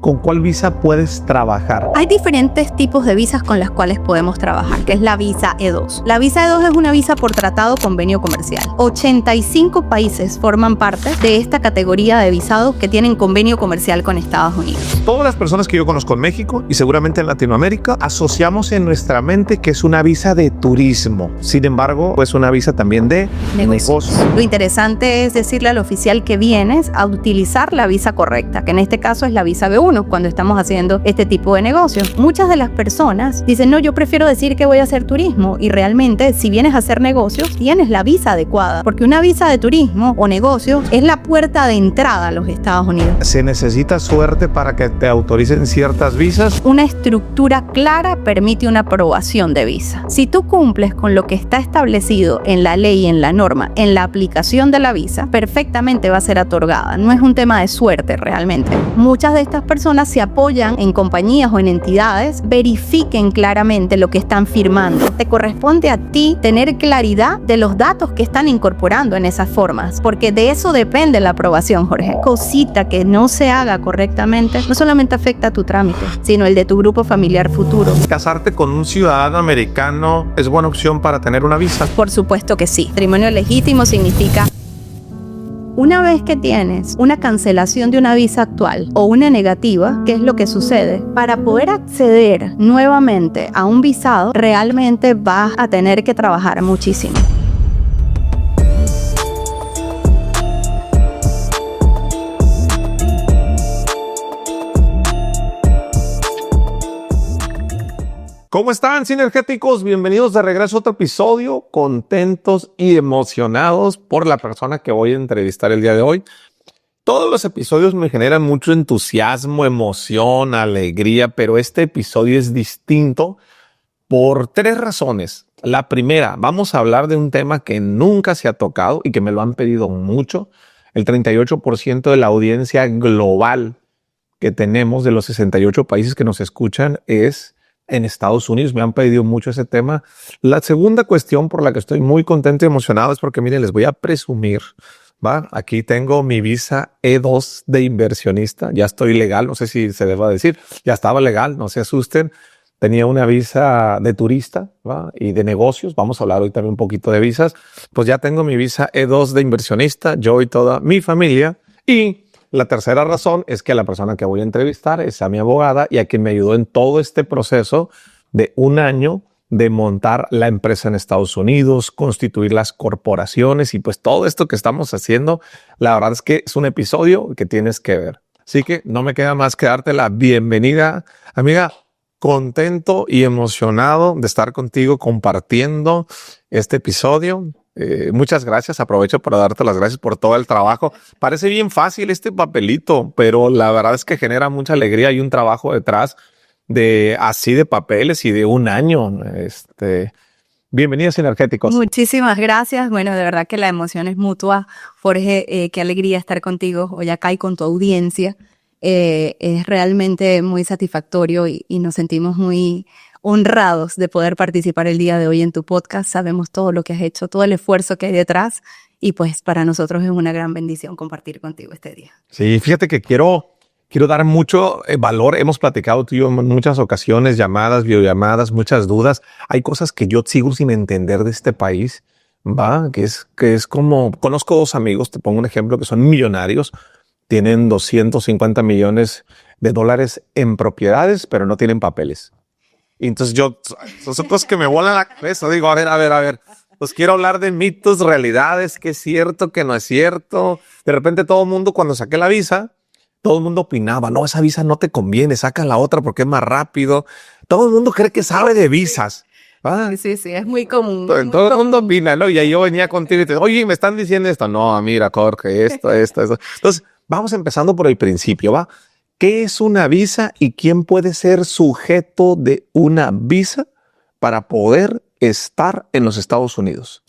¿con cuál visa puedes trabajar? Hay diferentes tipos de visas con las cuales podemos trabajar, que es la visa E2. La visa E2 es una visa por tratado o convenio comercial. 85 países forman parte de esta categoría de visados que tienen convenio comercial con Estados Unidos. Todas las personas que yo conozco en México y seguramente en Latinoamérica asociamos en nuestra mente que es una visa de turismo. Sin embargo, es una visa también de negocios. Lo interesante es decirle al oficial que vienes a utilizar la visa correcta, que en este caso es la visa B1 cuando estamos haciendo este tipo de negocios. Muchas de las personas dicen, no, yo prefiero decir que voy a hacer turismo, y realmente si vienes a hacer negocios tienes la visa adecuada, porque una visa de turismo o negocio es la puerta de entrada a los Estados Unidos. ¿Se necesita suerte para que te autoricen ciertas visas? Una estructura clara permite una aprobación de visa. Si tú cumples con lo que está establecido en la ley y en la norma, en la aplicación de la visa, perfectamente va a ser otorgada. No es un tema de suerte realmente. Muchas de estas personas se apoyan en compañías o en entidades, verifiquen claramente lo que están firmando. Te corresponde a ti tener claridad de los datos que están incorporando en esas formas, porque de eso depende la aprobación, Jorge. Cosita que no se haga correctamente no solamente afecta a tu trámite, sino el de tu grupo familiar futuro. ¿Casarte con un ciudadano americano es buena opción para tener una visa? Por supuesto que sí. Matrimonio legítimo significa: una vez que tienes una cancelación de una visa actual o una negativa, ¿qué es lo que sucede? Para poder acceder nuevamente a un visado, realmente vas a tener que trabajar muchísimo. ¿Cómo están, sinergéticos? Bienvenidos de regreso a otro episodio, contentos y emocionados por la persona que voy a entrevistar el día de hoy. Todos los episodios me generan mucho entusiasmo, emoción, alegría, pero este episodio es distinto por 3 razones. La primera, vamos a hablar de un tema que nunca se ha tocado y que me lo han pedido mucho. El 38% de la audiencia global que tenemos de los 68 países que nos escuchan es en Estados Unidos. Me han pedido mucho ese tema. La segunda cuestión por la que estoy muy contento y emocionado es porque, miren, les voy a presumir, ¿va? Aquí tengo mi visa E2 de inversionista. Ya estoy legal, no sé si se deba decir. Ya estaba legal, no se asusten. Tenía una visa de turista, ¿va? Y de negocios. Vamos a hablar hoy también un poquito de visas. Pues ya tengo mi visa E2 de inversionista, yo y toda mi familia. Y la tercera razón es que la persona que voy a entrevistar es a mi abogada y a quien me ayudó en todo este proceso de 1 año de montar la empresa en Estados Unidos, constituir las corporaciones y pues todo esto que estamos haciendo. La verdad es que es un episodio que tienes que ver. Así que no me queda más que darte la bienvenida, amiga. Contento y emocionado de estar contigo compartiendo este episodio. Muchas gracias. Aprovecho para darte las gracias por todo el trabajo. Parece bien fácil este papelito, pero la verdad es que genera mucha alegría y un trabajo detrás de papeles y de 1 año. Bienvenidos, sinergéticos. Muchísimas gracias. Bueno, de verdad que la emoción es mutua. Jorge, qué alegría estar contigo hoy acá y con tu audiencia. Es realmente muy satisfactorio y nos sentimos muy honrados de poder participar el día de hoy en tu podcast. Sabemos todo lo que has hecho, todo el esfuerzo que hay detrás y pues para nosotros es una gran bendición compartir contigo este día. Sí, fíjate que quiero dar mucho valor. Hemos platicado tú y yo en muchas ocasiones, llamadas, videollamadas, muchas dudas. Hay cosas que yo sigo sin entender de este país, ¿va? Que es como, conozco 2 amigos, te pongo un ejemplo, que son millonarios. Tienen $250 millones en propiedades, pero no tienen papeles. Y entonces son cosas que me vuelan la cabeza. Digo, a ver. Pues quiero hablar de mitos, realidades, qué es cierto, qué no es cierto. De repente todo el mundo, cuando saqué la visa, todo el mundo opinaba, no, esa visa no te conviene, saca la otra porque es más rápido. Todo el mundo cree que sabe de visas. ¿Ah? Sí, es muy común. Todo el mundo opina, ¿no? Y ahí yo venía contigo y te digo, oye, me están diciendo esto. No, mira, Jorge, esto. Entonces, vamos empezando por el principio, ¿va? ¿Qué es una visa y quién puede ser sujeto de una visa para poder estar en los Estados Unidos?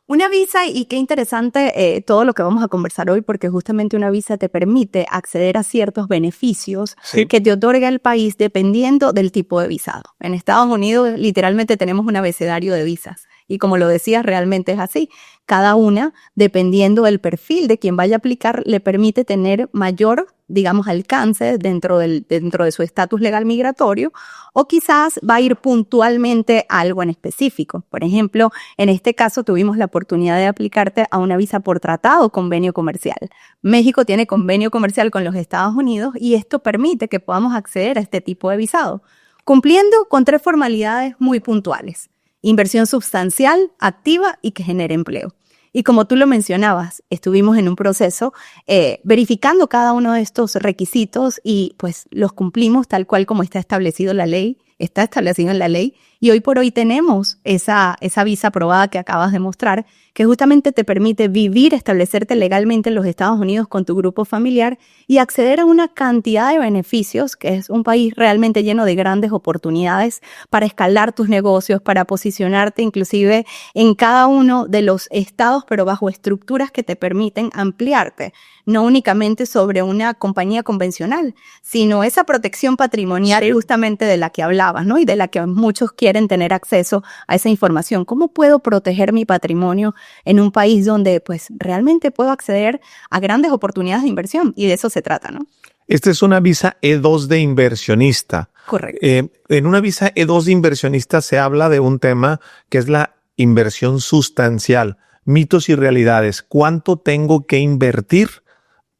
Una visa, y qué interesante todo lo que vamos a conversar hoy, porque justamente una visa te permite acceder a ciertos beneficios que te otorga el país dependiendo del tipo de visado. En Estados Unidos literalmente tenemos un abecedario de visas Y como lo decías, realmente es así. Cada una, dependiendo del perfil de quien vaya a aplicar, le permite tener mayor, digamos, alcance dentro de su estatus legal migratorio, o quizás va a ir puntualmente a algo en específico. Por ejemplo, en este caso tuvimos la oportunidad de aplicarte a una visa por tratado o convenio comercial. México tiene convenio comercial con los Estados Unidos y esto permite que podamos acceder a este tipo de visado, cumpliendo con 3 formalidades muy puntuales: inversión sustancial, activa y que genere empleo. Y como tú lo mencionabas, estuvimos en un proceso verificando cada uno de estos requisitos y pues los cumplimos tal cual como está establecido en la ley, y hoy por hoy tenemos esa visa aprobada que acabas de mostrar, que justamente te permite vivir, establecerte legalmente en los Estados Unidos con tu grupo familiar y acceder a una cantidad de beneficios, que es un país realmente lleno de grandes oportunidades para escalar tus negocios, para posicionarte inclusive en cada uno de los estados, pero bajo estructuras que te permiten ampliarte, no únicamente sobre una compañía convencional, sino esa protección patrimonial justamente de la que hablabas, ¿no? Y de la que muchos quieren tener acceso a esa información. ¿Cómo puedo proteger mi patrimonio en un país donde pues realmente puedo acceder a grandes oportunidades de inversión? Y de eso se trata, ¿no? Esta es una visa E2 de inversionista. Correcto. En una visa E2 de inversionista se habla de un tema que es la inversión sustancial. Mitos y realidades. ¿Cuánto tengo que invertir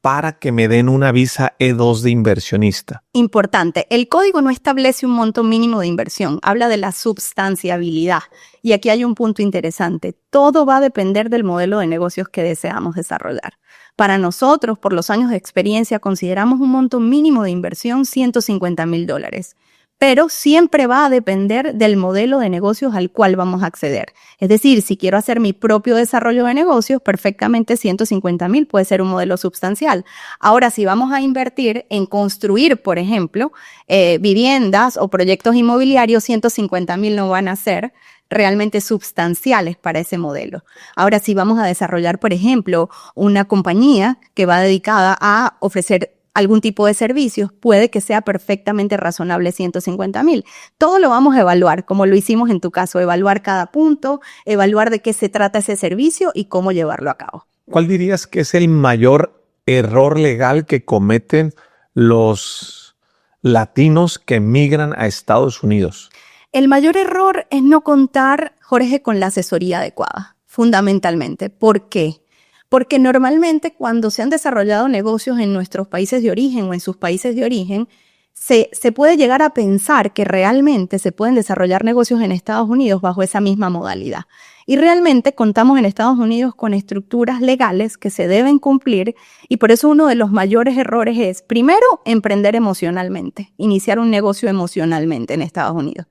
para que me den una visa E2 de inversionista? Importante, el código no establece un monto mínimo de inversión, habla de la substanciabilidad. Y aquí hay un punto interesante, todo va a depender del modelo de negocios que deseamos desarrollar. Para nosotros, por los años de experiencia, consideramos un monto mínimo de inversión $150,000. Pero siempre va a depender del modelo de negocios al cual vamos a acceder. Es decir, si quiero hacer mi propio desarrollo de negocios, perfectamente 150,000 puede ser un modelo sustancial. Ahora, si vamos a invertir en construir, por ejemplo, viviendas o proyectos inmobiliarios, 150,000 no van a ser realmente sustanciales para ese modelo. Ahora, si vamos a desarrollar, por ejemplo, una compañía que va dedicada a ofrecer algún tipo de servicios, puede que sea perfectamente razonable 150,000. Todo lo vamos a evaluar, como lo hicimos en tu caso, evaluar cada punto, evaluar de qué se trata ese servicio y cómo llevarlo a cabo. ¿Cuál dirías que es el mayor error legal que cometen los latinos que emigran a Estados Unidos? El mayor error es no contar, Jorge, con la asesoría adecuada, fundamentalmente. ¿Por qué? Porque normalmente cuando se han desarrollado negocios en nuestros países de origen o en sus países de origen, se puede llegar a pensar que realmente se pueden desarrollar negocios en Estados Unidos bajo esa misma modalidad. Y realmente contamos en Estados Unidos con estructuras legales que se deben cumplir y por eso uno de los mayores errores es, primero, emprender emocionalmente, iniciar un negocio emocionalmente en Estados Unidos.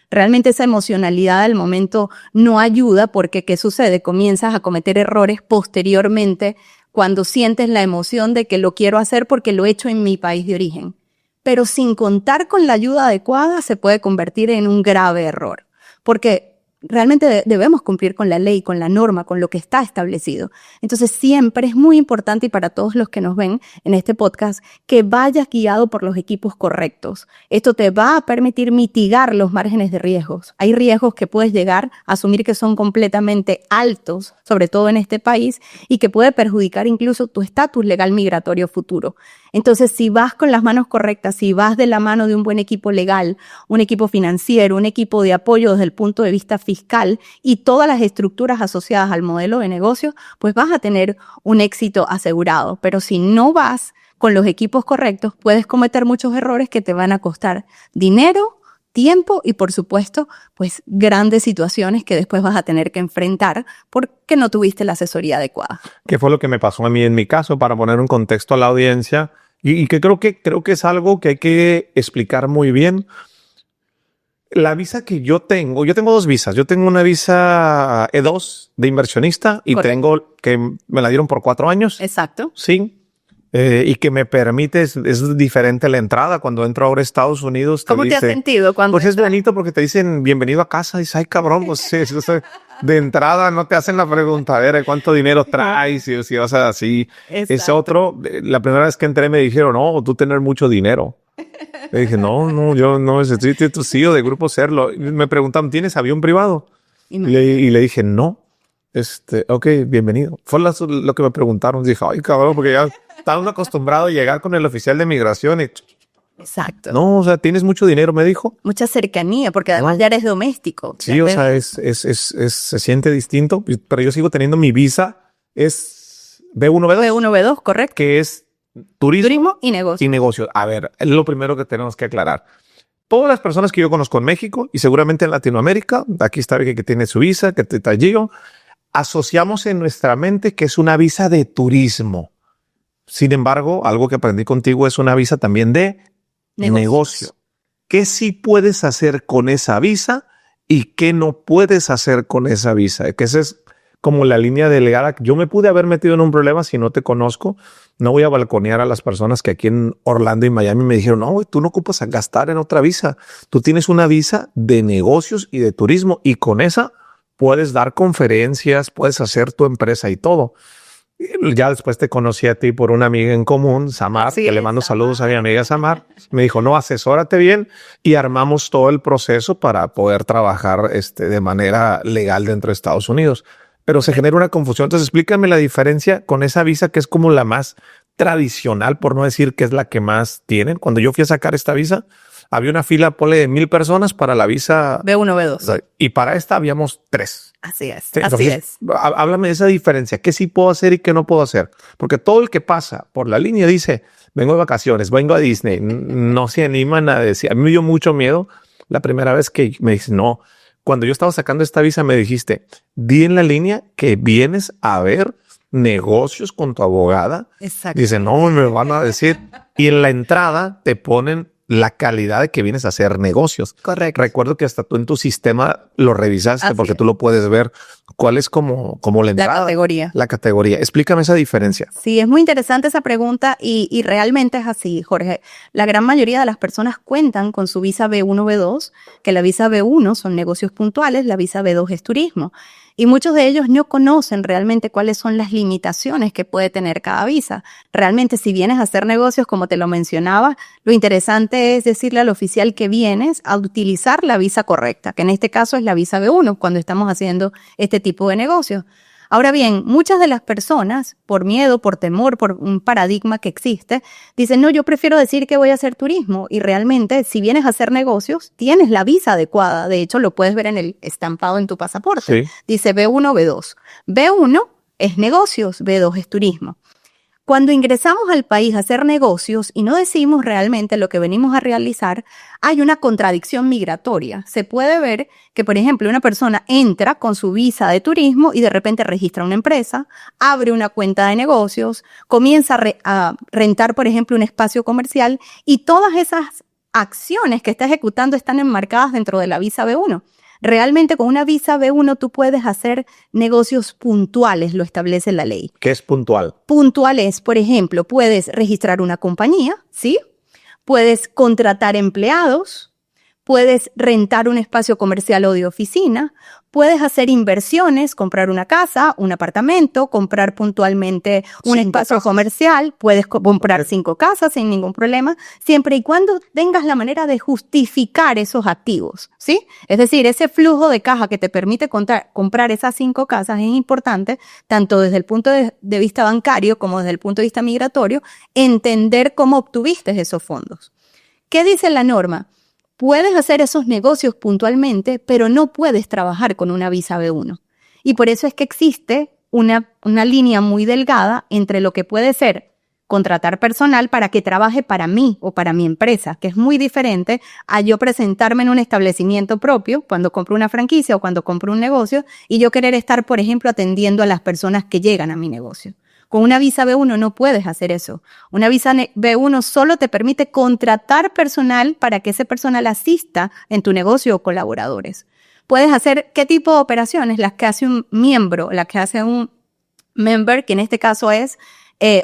Realmente esa emocionalidad del momento no ayuda porque, ¿qué sucede? Comienzas a cometer errores posteriormente cuando sientes la emoción de que lo quiero hacer porque lo he hecho en mi país de origen. Pero sin contar con la ayuda adecuada se puede convertir en un grave error. Porque realmente debemos cumplir con la ley, con la norma, con lo que está establecido. Entonces siempre es muy importante, y para todos los que nos ven en este podcast, que vayas guiado por los equipos correctos. Esto te va a permitir mitigar los márgenes de riesgos. Hay riesgos que puedes llegar a asumir que son completamente altos, sobre todo en este país, y que puede perjudicar incluso tu estatus legal migratorio futuro. Entonces, si vas con las manos correctas, si vas de la mano de un buen equipo legal, un equipo financiero, un equipo de apoyo desde el punto de vista fiscal y todas las estructuras asociadas al modelo de negocio, pues vas a tener un éxito asegurado. Pero si no vas con los equipos correctos, puedes cometer muchos errores que te van a costar dinero, tiempo y, por supuesto, pues grandes situaciones que después vas a tener que enfrentar porque no tuviste la asesoría adecuada. ¿Qué fue lo que me pasó a mí en mi caso? Para poner un contexto a la audiencia y que creo que es algo que hay que explicar muy bien. La visa que yo tengo 2 visas. Yo tengo una visa E2 de inversionista y Correcto. tengo que me la dieron por 4 años. Exacto. Sí. Y que me permite, es diferente la entrada. Cuando entro ahora a Estados Unidos, ¿Cómo te has sentido cuando? Pues es bonito porque te dicen bienvenido a casa. Y dices, ay cabrón, pues sí, de entrada no te hacen la pregunta, a ver, ¿cuánto dinero traes? Y si vas a así. Es otro, la primera vez que entré me dijeron, no, tú tener mucho dinero. Le dije, no, yo no necesito, tú sí, o de Grupo Serlo. Me preguntan, ¿tienes avión privado? Y le dije, no. Ok, bienvenido. Fue lo que me preguntaron. Dije, ay, cabrón, porque ya estaban acostumbrados a llegar con el oficial de migración y... Exacto. No, o sea, tienes mucho dinero, me dijo. Mucha cercanía, porque además ya eres doméstico. Sí, o sea, se siente distinto, pero yo sigo teniendo mi visa, es B1, B2. B1, B2, correcto. Que es turismo y negocio. Y negocio. A ver, es lo primero que tenemos que aclarar. Todas las personas que yo conozco en México y seguramente en Latinoamérica, aquí está el que tiene su visa, que te tallo, asociamos en nuestra mente que es una visa de turismo. Sin embargo, algo que aprendí contigo es una visa también de negocio. ¿Qué sí puedes hacer con esa visa y qué no puedes hacer con esa visa? Que esa es como la línea delgada. Yo me pude haber metido en un problema si no te conozco. No voy a balconear a las personas que aquí en Orlando y Miami me dijeron, no, tú no ocupas a gastar en otra visa. Tú tienes una visa de negocios y de turismo y con esa puedes dar conferencias, puedes hacer tu empresa y todo. Ya después te conocí a ti por una amiga en común, Samar, que le mando saludos a mi amiga Samar. Me dijo, no, asesórate bien y armamos todo el proceso para poder trabajar de manera legal dentro de Estados Unidos. Pero se genera una confusión. Entonces, explícame la diferencia con esa visa que es como la más tradicional, por no decir que es la que más tienen. Cuando yo fui a sacar esta visa, había una fila, ponle, de 1,000 personas para la visa B1, B2. Y para esta habíamos 3. Así es, Sí, así entonces, háblame de esa diferencia. ¿Qué sí puedo hacer y qué no puedo hacer? Porque todo el que pasa por la línea dice, vengo de vacaciones, vengo a Disney. No se animan a decir. A mí me dio mucho miedo la primera vez que me dice, no. Cuando yo estaba sacando esta visa me dijiste, di en la línea que vienes a ver negocios con tu abogada. Exacto. Dice, no, me van a decir. Y en la entrada te ponen la calidad de que vienes a hacer negocios. Correcto. Recuerdo que hasta tú en tu sistema lo revisaste porque tú lo puedes ver. ¿Cuál es como la entrada? La categoría. La categoría. Explícame esa diferencia. Sí, es muy interesante esa pregunta y realmente es así, Jorge. La gran mayoría de las personas cuentan con su visa B1, B2, que la visa B1 son negocios puntuales, la visa B2 es turismo. Y muchos de ellos no conocen realmente cuáles son las limitaciones que puede tener cada visa. Realmente, si vienes a hacer negocios, como te lo mencionaba, lo interesante es decirle al oficial que vienes a utilizar la visa correcta, que en este caso es la visa B1, cuando estamos haciendo este tipo de negocios. Ahora bien, muchas de las personas, por miedo, por temor, por un paradigma que existe, dicen, no, yo prefiero decir que voy a hacer turismo. Y realmente, si vienes a hacer negocios, tienes la visa adecuada. De hecho, lo puedes ver en el estampado en tu pasaporte. Sí. Dice B1, B2. B1 es negocios, B2 es turismo. Cuando ingresamos al país a hacer negocios y no decimos realmente lo que venimos a realizar, hay una contradicción migratoria. Se puede ver que, por ejemplo, una persona entra con su visa de turismo y de repente registra una empresa, abre una cuenta de negocios, comienza a rentar, por ejemplo, un espacio comercial y todas esas acciones que está ejecutando están enmarcadas dentro de la visa B1. Realmente con una visa B1 tú puedes hacer negocios puntuales, lo establece la ley. ¿Qué es puntual? Puntual es, por ejemplo, puedes registrar una compañía, ¿sí? Puedes contratar empleados, puedes rentar un espacio comercial o de oficina, puedes hacer inversiones, comprar una casa, un apartamento, comprar puntualmente un espacio comercial, puedes comprar 5 casas sin ningún problema, siempre y cuando tengas la manera de justificar esos activos, ¿sí? Es decir, ese flujo de caja que te permite comprar esas 5 casas es importante, tanto desde el punto de vista bancario como desde el punto de vista migratorio, entender cómo obtuviste esos fondos. ¿Qué dice la norma? Puedes hacer esos negocios puntualmente, pero no puedes trabajar con una visa B1. Y por eso es que existe una línea muy delgada entre lo que puede ser contratar personal para que trabaje para mí o para mi empresa, que es muy diferente a yo presentarme en un establecimiento propio cuando compro una franquicia o cuando compro un negocio y yo querer estar, por ejemplo, atendiendo a las personas que llegan a mi negocio. Con una visa B1 no puedes hacer eso. Una visa B1 solo te permite contratar personal para que ese personal asista en tu negocio o colaboradores. Puedes hacer ¿qué tipo de operaciones? Las que hace un miembro, las que hace un member, que en este caso es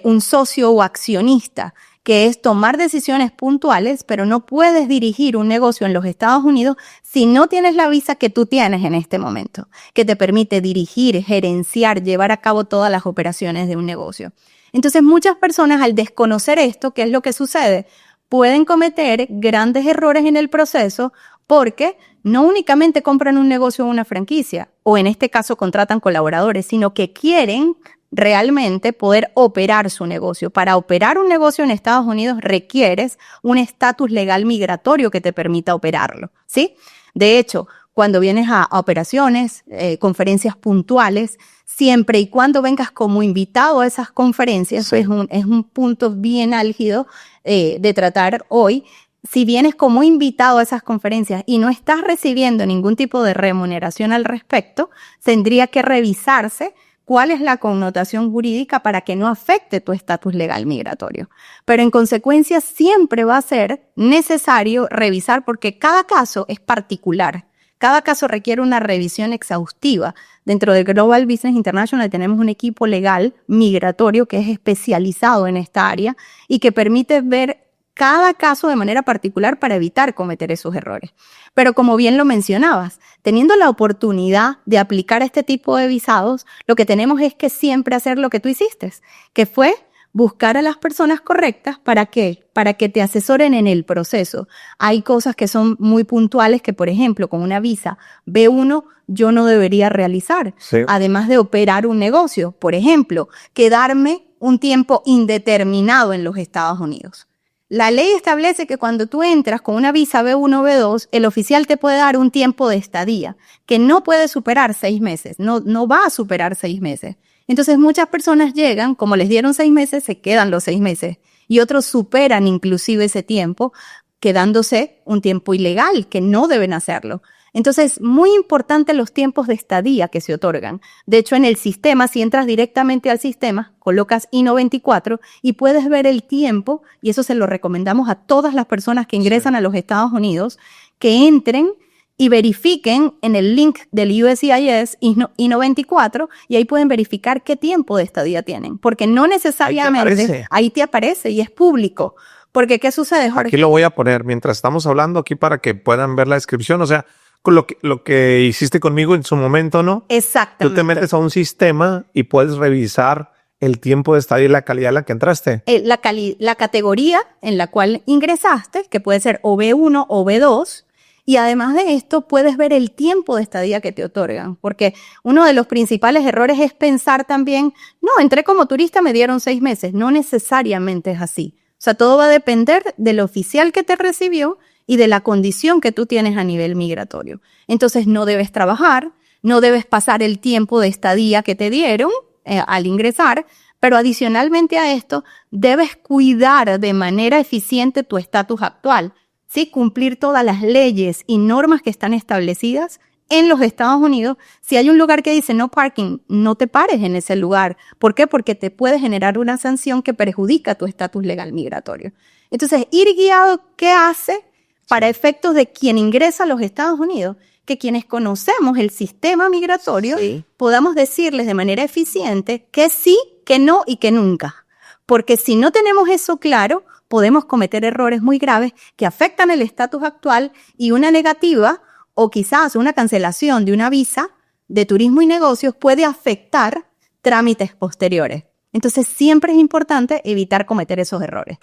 un socio o accionista, que es tomar decisiones puntuales, pero no puedes dirigir un negocio en los Estados Unidos si no tienes la visa que tú tienes en este momento, que te permite dirigir, gerenciar, llevar a cabo todas las operaciones de un negocio. Entonces, muchas personas al desconocer esto, ¿qué es lo que sucede? Pueden cometer grandes errores en el proceso porque no únicamente compran un negocio o una franquicia, o en este caso contratan colaboradores, sino que quieren realmente poder operar su negocio. Para operar un negocio en Estados Unidos requieres un estatus legal migratorio que te permita operarlo, ¿sí? De hecho, cuando vienes a operaciones, conferencias puntuales, siempre y cuando vengas como invitado a esas conferencias, sí, es un punto bien álgido de tratar hoy. Si vienes como invitado a esas conferencias y no estás recibiendo ningún tipo de remuneración al respecto, tendría que revisarse cuál es la connotación jurídica para que no afecte tu estatus legal migratorio. Pero en consecuencia siempre va a ser necesario revisar porque cada caso es particular. Cada caso requiere una revisión exhaustiva. Dentro de Global Business International tenemos un equipo legal migratorio que es especializado en esta área y que permite ver cada caso de manera particular para evitar cometer esos errores. Pero como bien lo mencionabas, teniendo la oportunidad de aplicar este tipo de visados, lo que tenemos es que siempre hacer lo que tú hiciste, que fue buscar a las personas correctas. ¿Para qué? Para que te asesoren en el proceso. Hay cosas que son muy puntuales que, por ejemplo, con una visa B1 yo no debería realizar, sí, además de operar un negocio. Por ejemplo, quedarme un tiempo indeterminado en los Estados Unidos. La ley establece que cuando tú entras con una visa B1 o B2, el oficial te puede dar un tiempo de estadía que no puede superar 6 meses, no va a superar 6 meses. Entonces muchas personas llegan, como les dieron 6 meses, se quedan los 6 meses y otros superan inclusive ese tiempo, quedándose un tiempo ilegal, que no deben hacerlo. Entonces, muy importante los tiempos de estadía que se otorgan. De hecho, en el sistema, si entras directamente al sistema, colocas I-94 y puedes ver el tiempo, y eso se lo recomendamos a todas las personas que ingresan a los Estados Unidos, que entren y verifiquen en el link del USCIS I-94 y ahí pueden verificar qué tiempo de estadía tienen. Porque no necesariamente ahí te aparece y es público. Porque, ¿qué sucede, Jorge? Aquí lo voy a poner mientras estamos hablando aquí para que puedan ver la descripción. O sea, con lo que hiciste conmigo en su momento, ¿no? Exactamente. Tú te metes a un sistema y puedes revisar el tiempo de estadía y la calidad en la que entraste. La categoría en la cual ingresaste, que puede ser o B1 o B2, y además de esto puedes ver el tiempo de estadía que te otorgan, porque uno de los principales errores es pensar también, no, entré como turista, me dieron 6 meses. No necesariamente es así. O sea, todo va a depender del oficial que te recibió y de la condición que tú tienes a nivel migratorio. Entonces no debes trabajar, no debes pasar el tiempo de estadía que te dieron al ingresar, pero adicionalmente a esto debes cuidar de manera eficiente tu estatus actual, ¿sí? Cumplir todas las leyes y normas que están establecidas en los Estados Unidos. Si hay un lugar que dice no parking, no te pares en ese lugar. ¿Por qué? Porque te puede generar una sanción que perjudica tu estatus legal migratorio. Entonces, ir guiado, ¿qué hace? Para efectos de quien ingresa a los Estados Unidos, que quienes conocemos el sistema migratorio, sí, podamos decirles de manera eficiente que sí, que no y que nunca. Porque si no tenemos eso claro, podemos cometer errores muy graves que afectan el estatus actual y una negativa o quizás una cancelación de una visa de turismo y negocios puede afectar trámites posteriores. Entonces siempre es importante evitar cometer esos errores.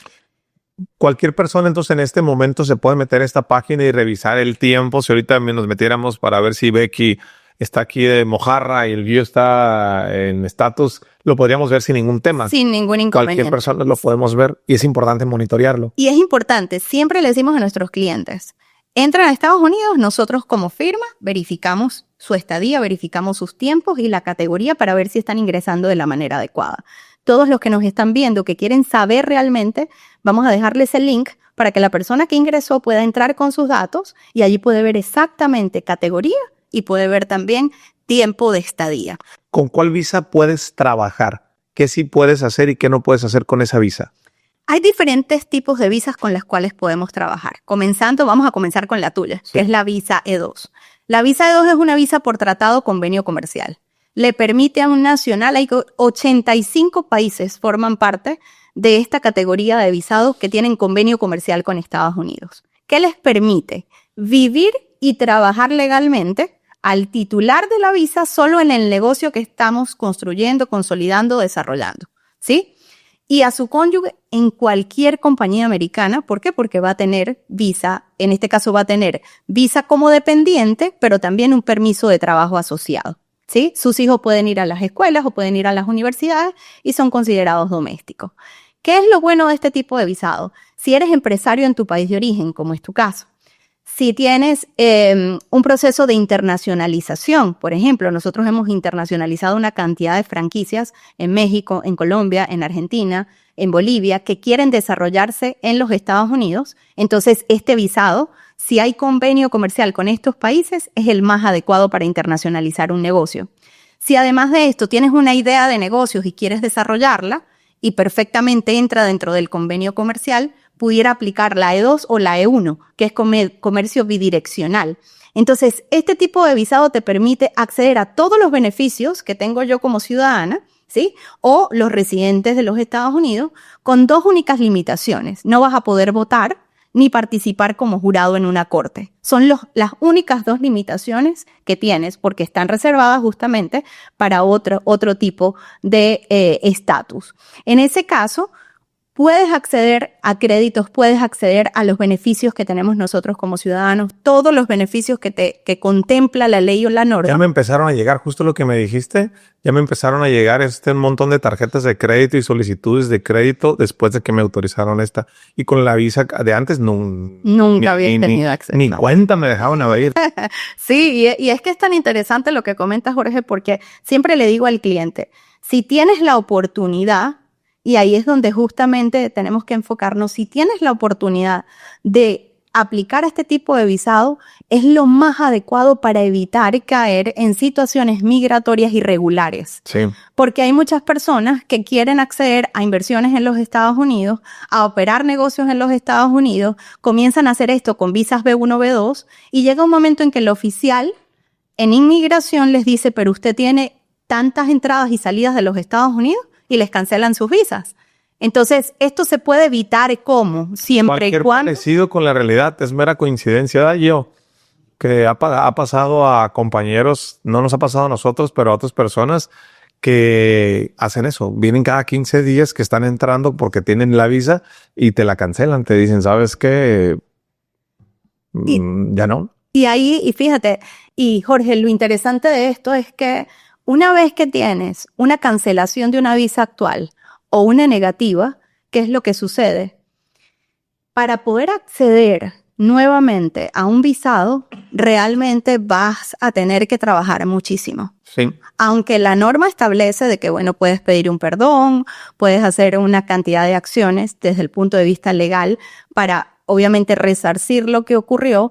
Cualquier persona entonces en este momento se puede meter a esta página y revisar el tiempo. Si ahorita nos metiéramos para ver si Becky está aquí de mojarra y el view está en estatus, lo podríamos ver sin ningún tema. Sin ningún inconveniente. Cualquier persona lo podemos ver y es importante monitorearlo. Y es importante, siempre le decimos a nuestros clientes, entran a Estados Unidos, nosotros como firma verificamos su estadía, verificamos sus tiempos y la categoría para ver si están ingresando de la manera adecuada. Todos los que nos están viendo, que quieren saber realmente, vamos a dejarles el link para que la persona que ingresó pueda entrar con sus datos y allí puede ver exactamente categoría y puede ver también tiempo de estadía. ¿Con cuál visa puedes trabajar? ¿Qué sí puedes hacer y qué no puedes hacer con esa visa? Hay diferentes tipos de visas con las cuales podemos trabajar. Vamos a comenzar con la tuya, sí, que es la visa E2. La visa E2 es una visa por tratado o convenio comercial. Le permite a un nacional, hay 85 países forman parte de esta categoría de visados que tienen convenio comercial con Estados Unidos. ¿Qué les permite? Vivir y trabajar legalmente al titular de la visa solo en el negocio que estamos construyendo, consolidando, desarrollando, ¿sí? y a su cónyuge en cualquier compañía americana. ¿Por qué? Porque va a tener visa, en este caso va a tener visa como dependiente, pero también un permiso de trabajo asociado, ¿sí? Sus hijos pueden ir a las escuelas o pueden ir a las universidades y son considerados domésticos. ¿Qué es lo bueno de este tipo de visado? Si eres empresario en tu país de origen, como es tu caso, si tienes un proceso de internacionalización, por ejemplo, nosotros hemos internacionalizado una cantidad de franquicias en México, en Colombia, en Argentina, en Bolivia, que quieren desarrollarse en los Estados Unidos. Entonces, este visado, si hay convenio comercial con estos países, es el más adecuado para internacionalizar un negocio. Si además de esto tienes una idea de negocios y quieres desarrollarla y perfectamente entra dentro del convenio comercial, pudiera aplicar la E2 o la E1, que es comercio bidireccional. Entonces, este tipo de visado te permite acceder a todos los beneficios que tengo yo como ciudadana, ¿sí? O los residentes de los Estados Unidos, con dos únicas limitaciones. No vas a poder votar ni participar como jurado en una corte. Son las únicas dos limitaciones que tienes, porque están reservadas justamente para otro tipo de estatus. En ese caso, puedes acceder a créditos, puedes acceder a los beneficios que tenemos nosotros como ciudadanos, todos los beneficios que contempla la ley o la norma. Ya me empezaron a llegar, justo lo que me dijiste, ya me empezaron a llegar un montón de tarjetas de crédito y solicitudes de crédito después de que me autorizaron esta. Y con la visa de antes nunca había tenido acceso. Ni cuenta me dejaban abrir. Sí, y es que es tan interesante lo que comentas, Jorge, porque siempre le digo al cliente, si tienes la oportunidad, y ahí es donde justamente tenemos que enfocarnos. Si tienes la oportunidad de aplicar este tipo de visado, es lo más adecuado para evitar caer en situaciones migratorias irregulares. Sí. Porque hay muchas personas que quieren acceder a inversiones en los Estados Unidos, a operar negocios en los Estados Unidos, comienzan a hacer esto con visas B1, B2, y llega un momento en que el oficial en inmigración les dice, pero usted tiene tantas entradas y salidas de los Estados Unidos, y les cancelan sus visas. Entonces, esto se puede evitar ¿cómo? Siempre y cuando... parecido con la realidad, es mera coincidencia, yo, que ha pasado a compañeros, no nos ha pasado a nosotros, pero a otras personas que hacen eso. Vienen cada 15 días que están entrando porque tienen la visa y te la cancelan. Te dicen, ¿sabes qué? Ya no. Y ahí, y fíjate, y Jorge, lo interesante de esto es que una vez que tienes una cancelación de una visa actual o una negativa, ¿qué es lo que sucede? Para poder acceder nuevamente a un visado, realmente vas a tener que trabajar muchísimo. Sí. Aunque la norma establece de que, bueno, puedes pedir un perdón, puedes hacer una cantidad de acciones desde el punto de vista legal para, obviamente, resarcir lo que ocurrió.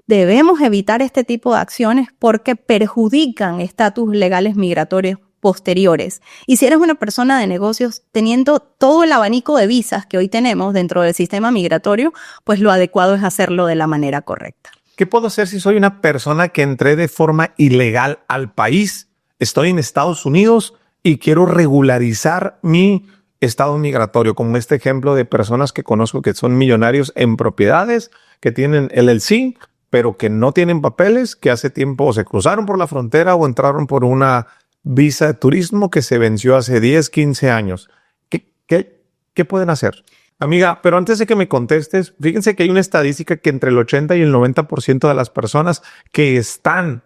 Debemos evitar este tipo de acciones porque perjudican estatus legales migratorios posteriores. Y si eres una persona de negocios, teniendo todo el abanico de visas que hoy tenemos dentro del sistema migratorio, pues lo adecuado es hacerlo de la manera correcta. ¿Qué puedo hacer si soy una persona que entré de forma ilegal al país? Estoy en Estados Unidos y quiero regularizar mi estado migratorio, como este ejemplo de personas que conozco que son millonarios en propiedades, que tienen LLC, pero que no tienen papeles, que hace tiempo se cruzaron por la frontera o entraron por una visa de turismo que se venció hace 10, 15 años. ¿Qué pueden hacer? Amiga, pero antes de que me contestes, fíjense que hay una estadística que entre el 80 y el 90% de las personas que están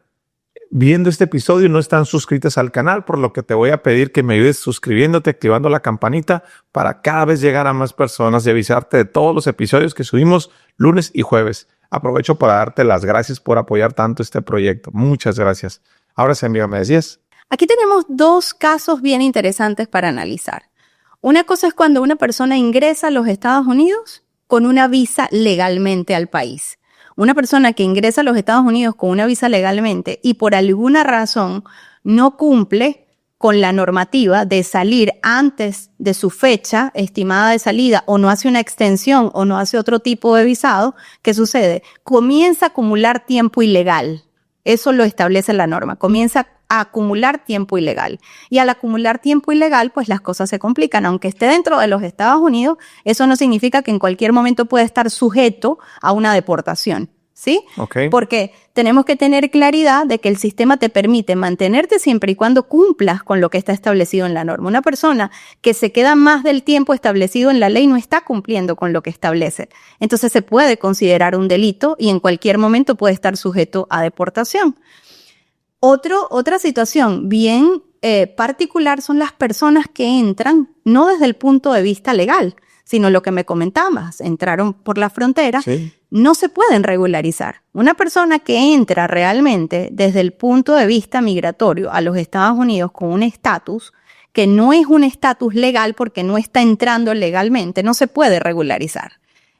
viendo este episodio no están suscritas al canal, por lo que te voy a pedir que me ayudes suscribiéndote, activando la campanita para cada vez llegar a más personas y avisarte de todos los episodios que subimos lunes y jueves. Aprovecho para darte las gracias por apoyar tanto este proyecto. Muchas gracias. Ahora sí, amiga, ¿me decías? Aquí tenemos dos casos bien interesantes para analizar. Una cosa es cuando una persona ingresa a los Estados Unidos con una visa legalmente al país. Una persona que ingresa a los Estados Unidos con una visa legalmente y por alguna razón no cumple con la normativa de salir antes de su fecha estimada de salida o no hace una extensión o no hace otro tipo de visado, ¿qué sucede? Comienza a acumular tiempo ilegal. Eso lo establece la norma. Comienza a acumular tiempo ilegal. Y al acumular tiempo ilegal, pues las cosas se complican. Aunque esté dentro de los Estados Unidos, eso no significa que en cualquier momento pueda estar sujeto a una deportación. ¿sí? Okay. Porque tenemos que tener claridad de que el sistema te permite mantenerte siempre y cuando cumplas con lo que está establecido en la norma. Una persona que se queda más del tiempo establecido en la ley no está cumpliendo con lo que establece. Entonces se puede considerar un delito y en cualquier momento puede estar sujeto a deportación. Otra situación bien particular son las personas que entran no desde el punto de vista legal, sino lo que me comentabas, entraron por la frontera, Sí. no se pueden regularizar. Una persona que entra realmente desde el punto de vista migratorio a los Estados Unidos con un estatus que no es un estatus legal porque no está entrando legalmente, no se puede regularizar.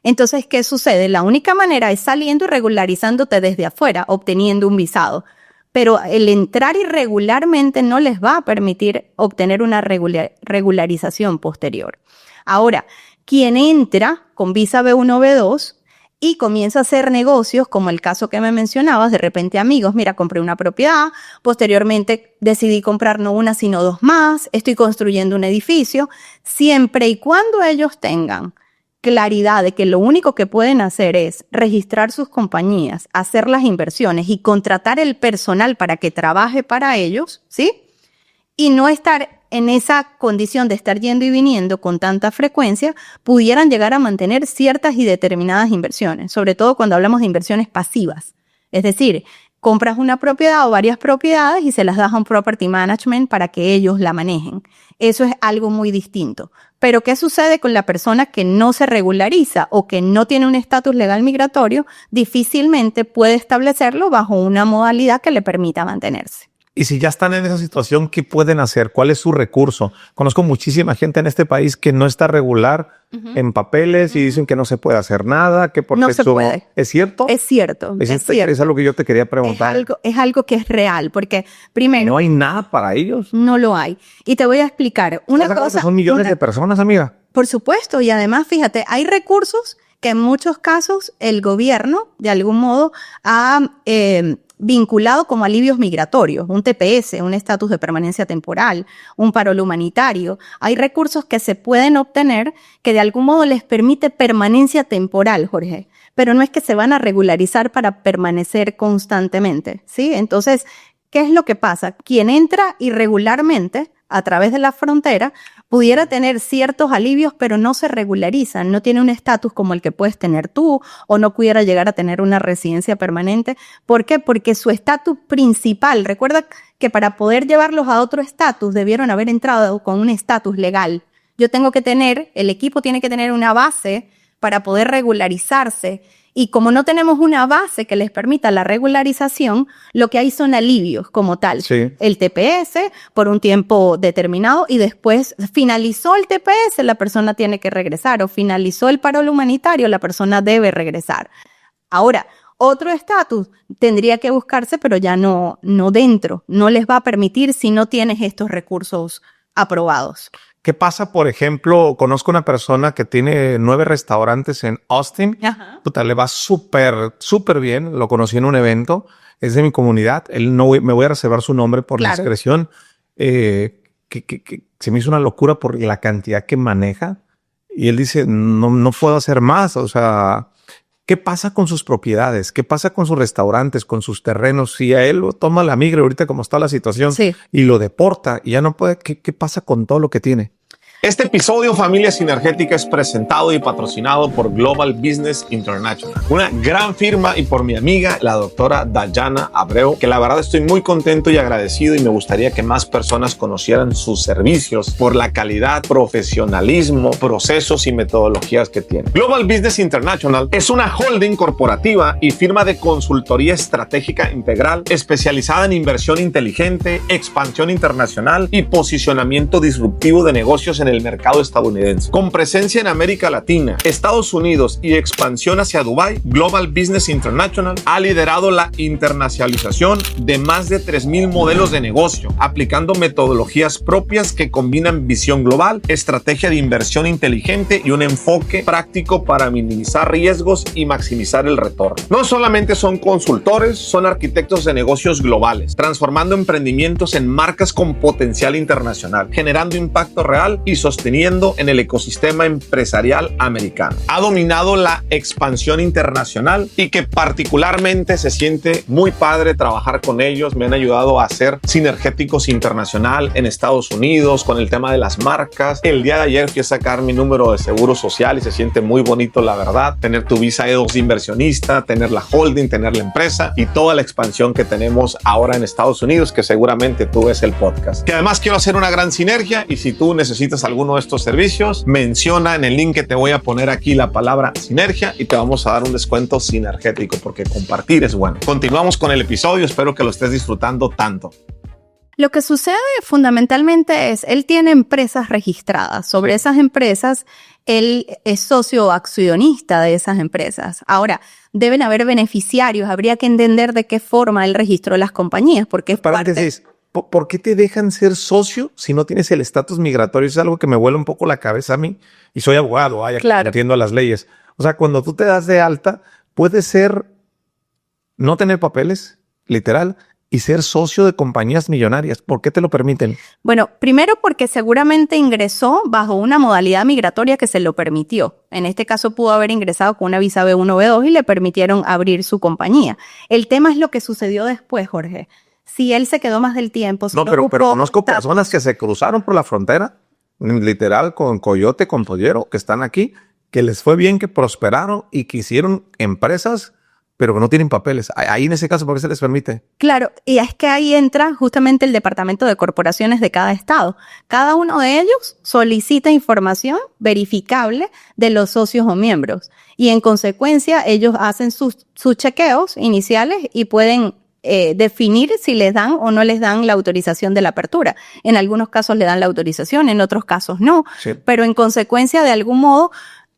Entonces, ¿qué sucede? La única manera es saliendo y regularizándote desde afuera, obteniendo un visado. Pero el entrar irregularmente no les va a permitir obtener una regularización posterior. Ahora, quien entra con visa B1, B2 y comienza a hacer negocios, como el caso que me mencionabas, de repente amigos, mira, compré una propiedad, posteriormente decidí comprar no una sino 2 más, estoy construyendo un edificio, siempre y cuando ellos tengan claridad de que lo único que pueden hacer es registrar sus compañías, hacer las inversiones y contratar el personal para que trabaje para ellos, ¿sí? Y no estar en esa condición de estar yendo y viniendo con tanta frecuencia, pudieran llegar a mantener ciertas y determinadas inversiones, sobre todo cuando hablamos de inversiones pasivas. Es decir, compras una propiedad o varias propiedades y se las das a un property management para que ellos la manejen. Eso es algo muy distinto. Pero ¿qué sucede con la persona que no se regulariza o que no tiene un estatus legal migratorio? Difícilmente puede establecerlo bajo una modalidad que le permita mantenerse. Y si ya están en esa situación, ¿qué pueden hacer? ¿Cuál es su recurso? Conozco muchísima gente en este país que no está regular en papeles y dicen que no se puede hacer nada, que porque no se puede. ¿Es cierto? Es cierto. Es algo que yo te quería preguntar. Es algo que es real, porque primero... ¿No hay nada para ellos? No lo hay. Y te voy a explicar una cosa. Son millones de personas, amiga. Por supuesto, y además, fíjate, hay recursos que en muchos casos el gobierno, de algún modo, ha vinculado como alivios migratorios, un TPS, un estatus de permanencia temporal, un parol humanitario. Hay recursos que se pueden obtener que de algún modo les permite permanencia temporal, Jorge, pero no es que se van a regularizar para permanecer constantemente, ¿sí? Entonces, ¿qué es lo que pasa? Quien entra irregularmente a través de la frontera pudiera tener ciertos alivios, pero no se regularizan, no tiene un estatus como el que puedes tener tú o no pudiera llegar a tener una residencia permanente. ¿Por qué? Porque su estatus principal, recuerda que para poder llevarlos a otro estatus debieron haber entrado con un estatus legal. Yo tengo que tener, el equipo tiene que tener una base para poder regularizarse. Y como no tenemos una base que les permita la regularización, lo que hay son alivios como tal. Sí. El TPS por un tiempo determinado y después finalizó el TPS, la persona tiene que regresar, o finalizó el parol humanitario, la persona debe regresar. Ahora, otro estatus tendría que buscarse, pero ya no dentro. No les va a permitir si no tienes estos recursos aprobados. ¿Qué pasa, por ejemplo? Conozco una persona que tiene 9 restaurantes en Austin. Ajá. Puta, le va súper bien. Lo conocí en un evento. Es de mi comunidad. Me voy a reservar su nombre por la discreción. Que se me hizo una locura por la cantidad que maneja. Y él dice, no puedo hacer más. O sea, ¿qué pasa con sus propiedades? ¿Qué pasa con sus restaurantes, con sus terrenos? Si a él lo toma la migra ahorita como está la situación y lo deporta y ya no puede, ¿qué pasa con todo lo que tiene? Este episodio Familia Sinergética es presentado y patrocinado por Global Business International, una gran firma, y por mi amiga, la doctora Dayana Abreu, que la verdad estoy muy contento y agradecido, y me gustaría que más personas conocieran sus servicios por la calidad, profesionalismo, procesos y metodologías que tiene. Global Business International es una holding corporativa y firma de consultoría estratégica integral especializada en inversión inteligente, expansión internacional y posicionamiento disruptivo de negocios en el mercado estadounidense. Con presencia en América Latina, Estados Unidos y expansión hacia Dubái, Global Business International ha liderado la internacionalización de más de 3,000 modelos de negocio, aplicando metodologías propias que combinan visión global, estrategia de inversión inteligente y un enfoque práctico para minimizar riesgos y maximizar el retorno. No solamente son consultores, son arquitectos de negocios globales, transformando emprendimientos en marcas con potencial internacional, generando impacto real y sosteniendo en el ecosistema empresarial americano. Ha dominado la expansión internacional y que particularmente se siente muy padre trabajar con ellos. Me han ayudado a hacer Sinergéticos Internacional en Estados Unidos con el tema de las marcas. El día de ayer fui a sacar mi número de seguro social y se siente muy bonito, la verdad, tener tu visa E2 de inversionista, tener la holding, tener la empresa y toda la expansión que tenemos ahora en Estados Unidos, que seguramente tú ves el podcast. Que además quiero hacer una gran sinergia, y si tú necesitas alguno de estos servicios, menciona en el link que te voy a poner aquí la palabra sinergia y te vamos a dar un descuento sinergético, porque compartir es bueno. Continuamos con el episodio, espero que lo estés disfrutando tanto. Lo que sucede fundamentalmente es, él tiene empresas registradas. Sobre esas empresas, él es socio accionista de esas empresas. Ahora, deben haber beneficiarios. Habría que entender de qué forma él registró las compañías, porque es paréntesis, ¿por qué te dejan ser socio si no tienes el estatus migratorio? Es algo que me vuela un poco la cabeza a mí. Y soy abogado, claro, entiendo las leyes. O sea, cuando tú te das de alta, puede ser no tener papeles, literal, y ser socio de compañías millonarias. ¿Por qué te lo permiten? Bueno, primero porque seguramente ingresó bajo una modalidad migratoria que se lo permitió. En este caso pudo haber ingresado con una visa B1 o B2 y le permitieron abrir su compañía. El tema es lo que sucedió después, Jorge. Si él se quedó más del tiempo... pero conozco personas que se cruzaron por la frontera, literal, con coyote, con pollero, que están aquí, que les fue bien, que prosperaron y que hicieron empresas, pero que no tienen papeles. Ahí en ese caso, ¿por qué se les permite? Claro, y es que ahí entra justamente el Departamento de Corporaciones de cada estado. Cada uno de ellos solicita información verificable de los socios o miembros. Y en consecuencia, ellos hacen sus chequeos iniciales y pueden definir si les dan o no les dan la autorización de la apertura. En algunos casos le dan la autorización, en otros casos no. Sí. Pero en consecuencia, de algún modo,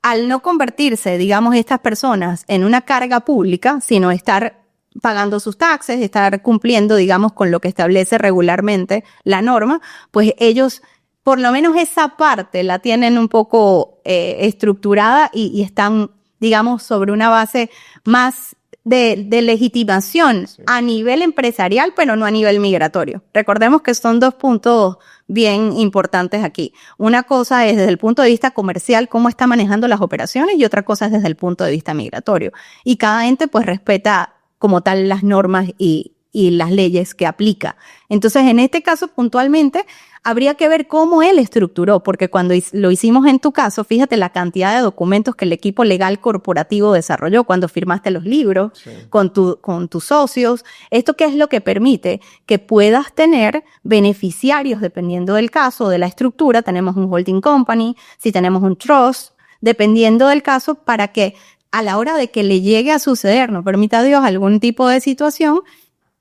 al no convertirse, digamos, estas personas en una carga pública, sino estar pagando sus taxes, estar cumpliendo, digamos, con lo que establece regularmente la norma, pues ellos, por lo menos esa parte la tienen un poco estructurada y están, digamos, sobre una base más de legitimación a nivel empresarial, pero no a nivel migratorio. Recordemos que son dos puntos bien importantes aquí. Una cosa es desde el punto de vista comercial, cómo está manejando las operaciones, y otra cosa es desde el punto de vista migratorio. Y cada ente pues respeta como tal las normas y las leyes que aplica. Entonces, en este caso puntualmente, habría que ver cómo él estructuró, porque cuando lo hicimos en tu caso, fíjate la cantidad de documentos que el equipo legal corporativo desarrolló cuando firmaste los libros, sí, con tus socios. ¿Esto qué es lo que permite? Que puedas tener beneficiarios dependiendo del caso, de la estructura. Tenemos un holding company, si tenemos un trust, dependiendo del caso, para que a la hora de que le llegue a suceder, no permita Dios, algún tipo de situación,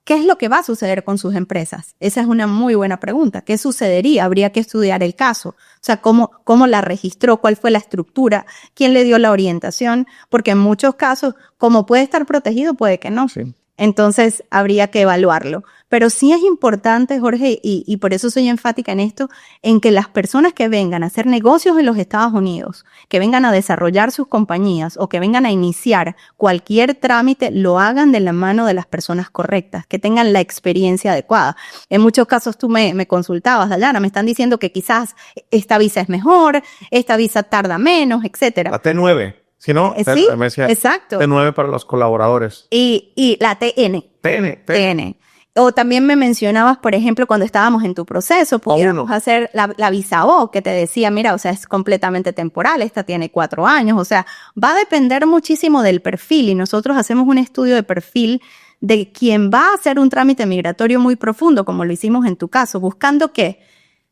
¿qué es lo que va a suceder con sus empresas? Esa es una muy buena pregunta. ¿Qué sucedería? Habría que estudiar el caso. O sea, cómo la registró, cuál fue la estructura, quién le dio la orientación, porque en muchos casos, como puede estar protegido, puede que no. Sí. Entonces, habría que evaluarlo. Pero sí es importante, Jorge, y por eso soy enfática en esto, en que las personas que vengan a hacer negocios en los Estados Unidos, que vengan a desarrollar sus compañías o que vengan a iniciar cualquier trámite, lo hagan de la mano de las personas correctas, que tengan la experiencia adecuada. En muchos casos tú me consultabas, Dayana, me están diciendo que quizás esta visa es mejor, esta visa tarda menos, etcétera. La T9. Si no, sí, exacto. T9 para los colaboradores. Y la TN. O también me mencionabas, por ejemplo, cuando estábamos en tu proceso, pudiéramos hacer la visa O, que te decía, mira, o sea, es completamente temporal, esta tiene 4 años, o sea, va a depender muchísimo del perfil, y nosotros hacemos un estudio de perfil de quien va a hacer un trámite migratorio muy profundo, como lo hicimos en tu caso, buscando ¿qué?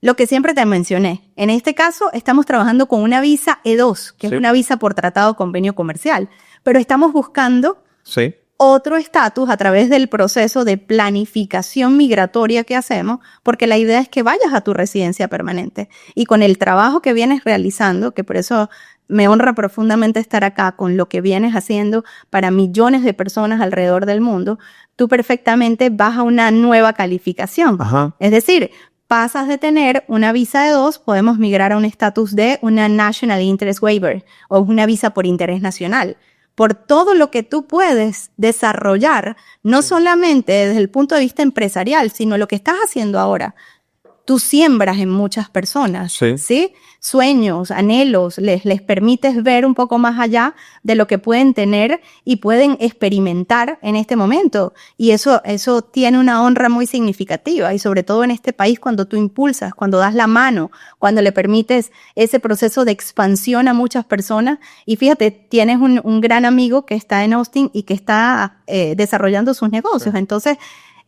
Lo que siempre te mencioné. En este caso, estamos trabajando con una visa E2, que es una visa por tratado o convenio comercial, pero estamos buscando otro estatus a través del proceso de planificación migratoria que hacemos, porque la idea es que vayas a tu residencia permanente. Y con el trabajo que vienes realizando, que por eso me honra profundamente estar acá, con lo que vienes haciendo para millones de personas alrededor del mundo, tú perfectamente vas a una nueva calificación. Ajá. Es decir, pasas de tener una visa de 2, podemos migrar a un estatus de una National Interest Waiver o una visa por interés nacional. Por todo lo que tú puedes desarrollar, no solamente desde el punto de vista empresarial, sino lo que estás haciendo ahora. tú siembras en muchas personas, ¿sí? Sueños, anhelos, les permites ver un poco más allá de lo que pueden tener y pueden experimentar en este momento. Y eso tiene una honra muy significativa, y sobre todo en este país, cuando tú impulsas, cuando das la mano, cuando le permites ese proceso de expansión a muchas personas. Y fíjate, tienes un gran amigo que está en Austin y que está desarrollando sus negocios. Entonces,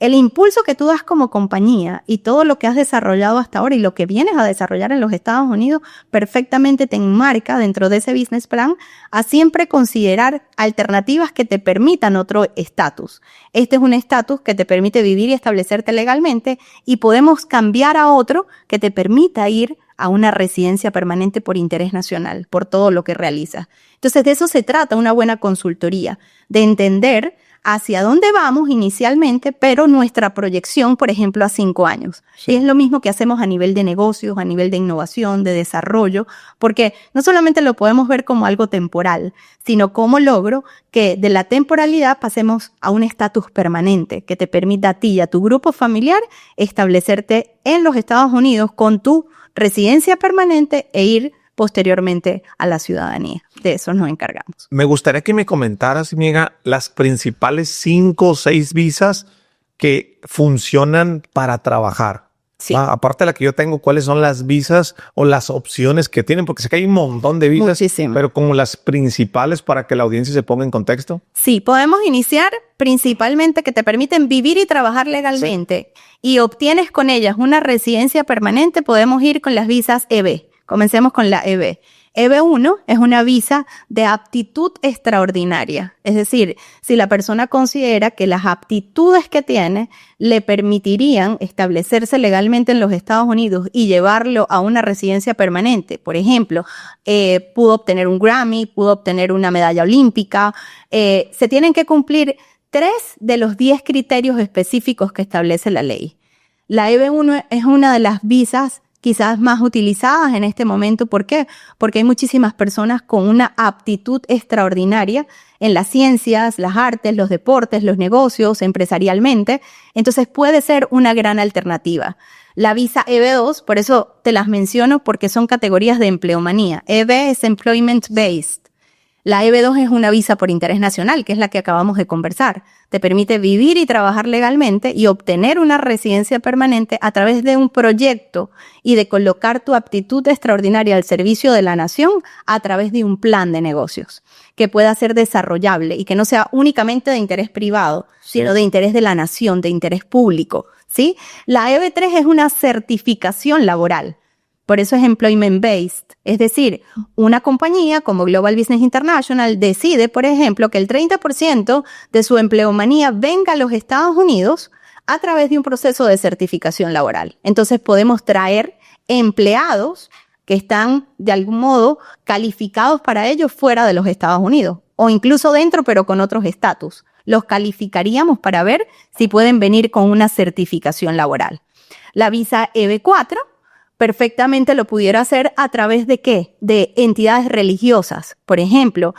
el impulso que tú das como compañía y todo lo que has desarrollado hasta ahora y lo que vienes a desarrollar en los Estados Unidos perfectamente te enmarca dentro de ese business plan a siempre considerar alternativas que te permitan otro estatus. Este es un estatus que te permite vivir y establecerte legalmente, y podemos cambiar a otro que te permita ir a una residencia permanente por interés nacional, por todo lo que realizas. Entonces, de eso se trata una buena consultoría, de entender hacia dónde vamos inicialmente, pero nuestra proyección, por ejemplo, a 5 años. Sí. Y es lo mismo que hacemos a nivel de negocios, a nivel de innovación, de desarrollo, porque no solamente lo podemos ver como algo temporal, sino como logro que de la temporalidad pasemos a un estatus permanente que te permita a ti y a tu grupo familiar establecerte en los Estados Unidos con tu residencia permanente e ir posteriormente a la ciudadanía. De eso nos encargamos. Me gustaría que me comentaras, Miega, las principales 5 o 6 visas que funcionan para trabajar. Sí. Aparte de la que yo tengo, ¿cuáles son las visas o las opciones que tienen? Porque sé que hay un montón de visas, muchísimo, pero como las principales para que la audiencia se ponga en contexto. Sí, podemos iniciar principalmente que te permiten vivir y trabajar legalmente, y obtienes con ellas una residencia permanente. Podemos ir con las visas EB. Comencemos con la EB. EB1 es una visa de aptitud extraordinaria. Es decir, si la persona considera que las aptitudes que tiene le permitirían establecerse legalmente en los Estados Unidos y llevarlo a una residencia permanente. Por ejemplo, pudo obtener un Grammy, pudo obtener una medalla olímpica. Se tienen que cumplir 3 de los 10 criterios específicos que establece la ley. La EB1 es una de las visas quizás más utilizadas en este momento. ¿Por qué? Porque hay muchísimas personas con una aptitud extraordinaria en las ciencias, las artes, los deportes, los negocios, empresarialmente. Entonces puede ser una gran alternativa. La visa EB2, por eso te las menciono, porque son categorías de empleomanía. EB es Employment Based. La EB2 es una visa por interés nacional, que es la que acabamos de conversar. Te permite vivir y trabajar legalmente y obtener una residencia permanente a través de un proyecto y de colocar tu aptitud extraordinaria al servicio de la nación a través de un plan de negocios que pueda ser desarrollable y que no sea únicamente de interés privado, sino de interés de la nación, de interés público, ¿sí? La EB3 es una certificación laboral. Por eso es employment based, es decir, una compañía como Global Business International decide, por ejemplo, que el 30% de su empleomanía venga a los Estados Unidos a través de un proceso de certificación laboral. Entonces podemos traer empleados que están de algún modo calificados para ello fuera de los Estados Unidos o incluso dentro, pero con otros estatus. Los calificaríamos para ver si pueden venir con una certificación laboral. La visa EB4 perfectamente lo pudiera hacer a través de ¿qué? De entidades religiosas. Por ejemplo,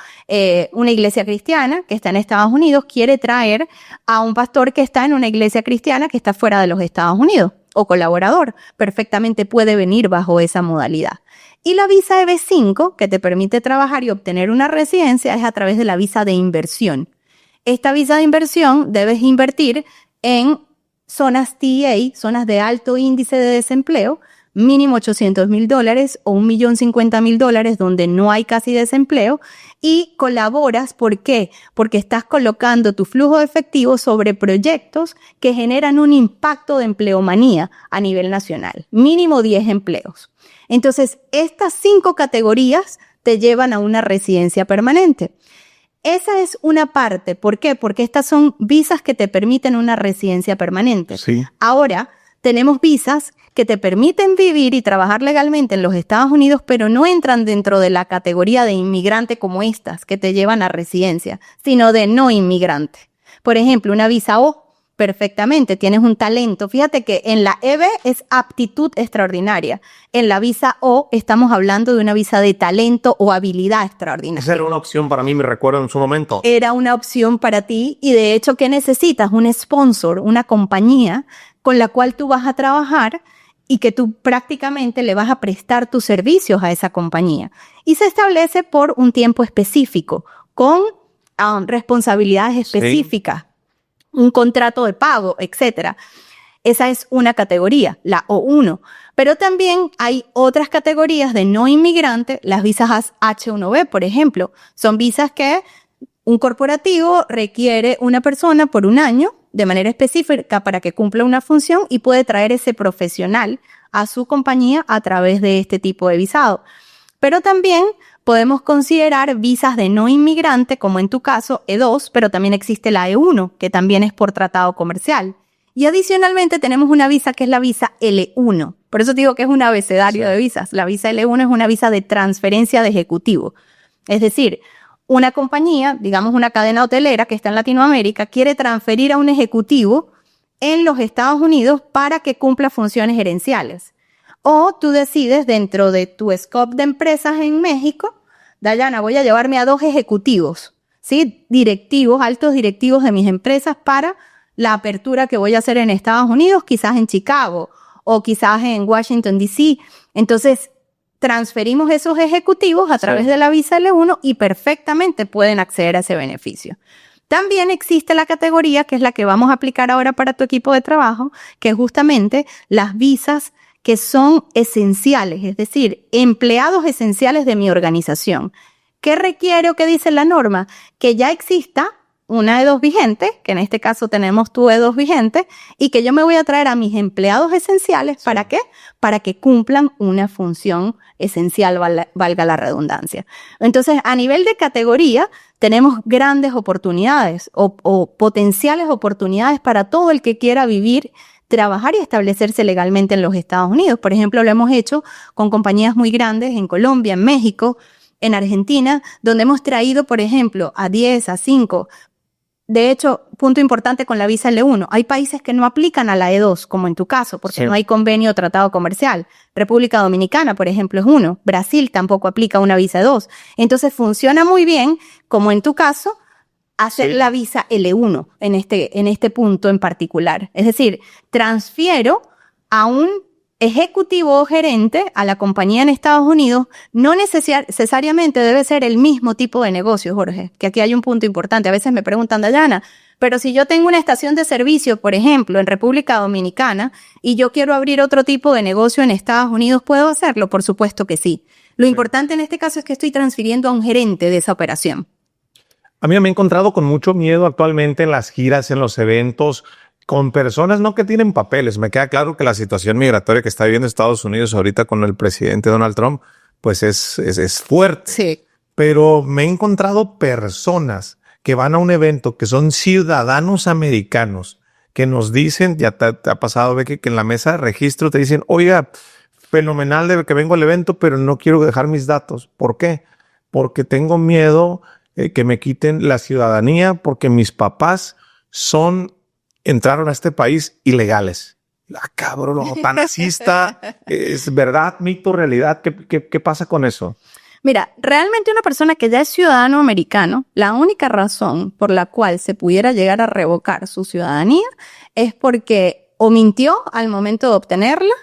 una iglesia cristiana que está en Estados Unidos quiere traer a un pastor que está en una iglesia cristiana que está fuera de los Estados Unidos, o colaborador. Perfectamente puede venir bajo esa modalidad. Y la visa EB5, que te permite trabajar y obtener una residencia, es a través de la visa de inversión. Esta visa de inversión debes invertir en zonas TEA, zonas de alto índice de desempleo, mínimo $800,000 o $1,050,000 donde no hay casi desempleo, y colaboras. ¿Por qué? Porque estás colocando tu flujo de efectivo sobre proyectos que generan un impacto de empleomanía a nivel nacional, mínimo 10 empleos. Entonces, estas 5 categorías te llevan a una residencia permanente. Esa es una parte. ¿Por qué? Porque estas son visas que te permiten una residencia permanente. Sí. Ahora, tenemos visas que te permiten vivir y trabajar legalmente en los Estados Unidos, pero no entran dentro de la categoría de inmigrante como estas, que te llevan a residencia, sino de no inmigrante. Por ejemplo, una visa O, perfectamente, tienes un talento. Fíjate que en la EB es aptitud extraordinaria. En la visa O estamos hablando de una visa de talento o habilidad extraordinaria. Esa era una opción para mí, me recuerdo en su momento. Era una opción para ti, y de hecho, ¿qué necesitas? Un sponsor, una compañía con la cual tú vas a trabajar y que tú prácticamente le vas a prestar tus servicios a esa compañía. Y se establece por un tiempo específico, con responsabilidades específicas, un contrato de pago, etcétera. Esa es una categoría, la O1. Pero también hay otras categorías de no inmigrante, las visas H1B, por ejemplo. Son visas que un corporativo requiere una persona por un año de manera específica para que cumpla una función y puede traer ese profesional a su compañía a través de este tipo de visado. Pero también podemos considerar visas de no inmigrante, como en tu caso, E2, pero también existe la E1, que también es por tratado comercial. Y adicionalmente tenemos una visa que es la visa L1. Por eso digo que es un abecedario de visas. La visa L1 es una visa de transferencia de ejecutivo. Es decir, una compañía, digamos una cadena hotelera que está en Latinoamérica, quiere transferir a un ejecutivo en los Estados Unidos para que cumpla funciones gerenciales. O tú decides dentro de tu scope de empresas en México, Dayana, voy a llevarme a 2 ejecutivos, ¿sí? Directivos, altos directivos de mis empresas para la apertura que voy a hacer en Estados Unidos, quizás en Chicago o quizás en Washington, D.C. Entonces, transferimos esos ejecutivos a través de la visa L1 y perfectamente pueden acceder a ese beneficio. También existe la categoría, que es la que vamos a aplicar ahora para tu equipo de trabajo, que es justamente las visas que son esenciales, es decir, empleados esenciales de mi organización. ¿Qué requiere o qué dice la norma? Que ya exista una E2 vigente, que en este caso tenemos tu E2 vigente, y que yo me voy a traer a mis empleados esenciales, ¿para qué? Para que cumplan una función esencial, valga la redundancia. Entonces, a nivel de categoría, tenemos grandes oportunidades o potenciales oportunidades para todo el que quiera vivir, trabajar y establecerse legalmente en los Estados Unidos. Por ejemplo, lo hemos hecho con compañías muy grandes en Colombia, en México, en Argentina, donde hemos traído, por ejemplo, a 10, a 5. De hecho, punto importante con la visa L1, hay países que no aplican a la E2, como en tu caso, porque no hay convenio o tratado comercial. República Dominicana, por ejemplo, es uno. Brasil tampoco aplica una visa E2. Entonces, funciona muy bien, como en tu caso, hacer la visa L1 en este punto en particular. Es decir, transfiero a un ejecutivo o gerente a la compañía en Estados Unidos, no necesariamente debe ser el mismo tipo de negocio, Jorge, que aquí hay un punto importante. A veces me preguntan, Dayana, pero si yo tengo una estación de servicio, por ejemplo, en República Dominicana, y yo quiero abrir otro tipo de negocio en Estados Unidos, ¿puedo hacerlo? Por supuesto que sí. Lo importante en este caso es que estoy transfiriendo a un gerente de esa operación. A mí me he encontrado con mucho miedo actualmente en las giras, en los eventos, con personas no que tienen papeles. Me queda claro que la situación migratoria que está viviendo Estados Unidos ahorita con el presidente Donald Trump, pues es fuerte. Sí. Pero me he encontrado personas que van a un evento que son ciudadanos americanos que nos dicen, ya te ha pasado, Becky, que en la mesa de registro te dicen, oiga, fenomenal de que vengo al evento, pero no quiero dejar mis datos. ¿Por qué? Porque tengo miedo que me quiten la ciudadanía porque mis papás entraron a este país ilegales. Cabrón, tan racista. ¿Es verdad, mito, realidad? ¿Qué pasa con eso? Mira, realmente una persona que ya es ciudadano americano, la única razón por la cual se pudiera llegar a revocar su ciudadanía es porque o mintió al momento de obtenerla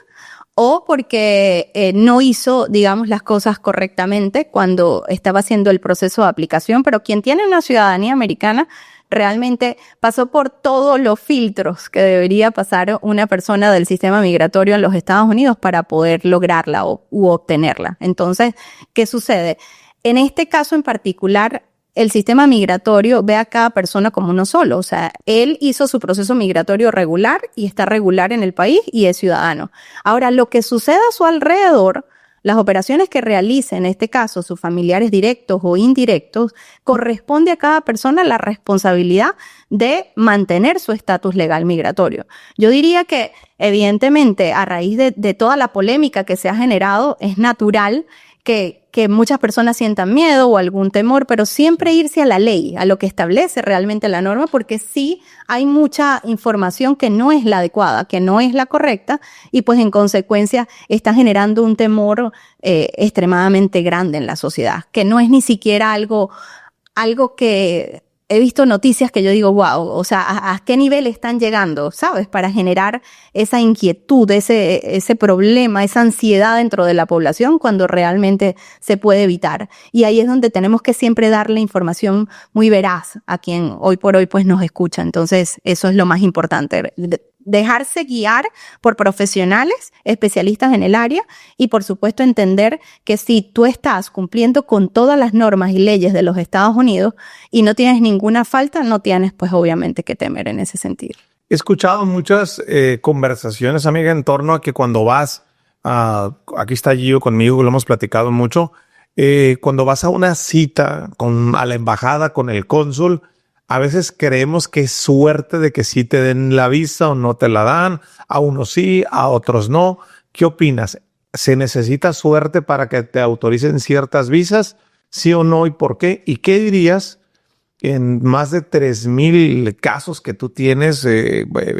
o porque no hizo, digamos, las cosas correctamente cuando estaba haciendo el proceso de aplicación. Pero quien tiene una ciudadanía americana realmente pasó por todos los filtros que debería pasar una persona del sistema migratorio en los Estados Unidos para poder lograrla u obtenerla. Entonces, ¿qué sucede? En este caso en particular, el sistema migratorio ve a cada persona como uno solo. O sea, él hizo su proceso migratorio regular y está regular en el país y es ciudadano. Ahora, lo que sucede a su alrededor, las operaciones que realice, en este caso, sus familiares directos o indirectos, corresponde a cada persona la responsabilidad de mantener su estatus legal migratorio. Yo diría que, evidentemente, a raíz de toda la polémica que se ha generado, es natural que muchas personas sientan miedo o algún temor, pero siempre irse a la ley, a lo que establece realmente la norma, porque sí hay mucha información que no es la adecuada, que no es la correcta, y pues en consecuencia está generando un temor extremadamente grande en la sociedad, que no es ni siquiera algo que he visto noticias que yo digo, wow, o sea, ¿a qué nivel están llegando, sabes? Para generar esa inquietud, ese problema, esa ansiedad dentro de la población cuando realmente se puede evitar. Y ahí es donde tenemos que siempre darle información muy veraz a quien hoy por hoy pues nos escucha. Entonces, eso es lo más importante. Dejarse guiar por profesionales, especialistas en el área y, por supuesto, entender que si tú estás cumpliendo con todas las normas y leyes de los Estados Unidos y no tienes ninguna falta, no tienes, pues, obviamente, que temer en ese sentido. He escuchado muchas conversaciones, amiga, en torno a que cuando vas, aquí está Gio conmigo, lo hemos platicado mucho, cuando vas a una cita a la embajada con el cónsul, a veces creemos que es suerte de que sí te den la visa o no te la dan. A unos sí, a otros no. ¿Qué opinas? ¿Se necesita suerte para que te autoricen ciertas visas? ¿Sí o no? ¿Y por qué? ¿Y qué dirías en más de 3,000 casos que tú tienes?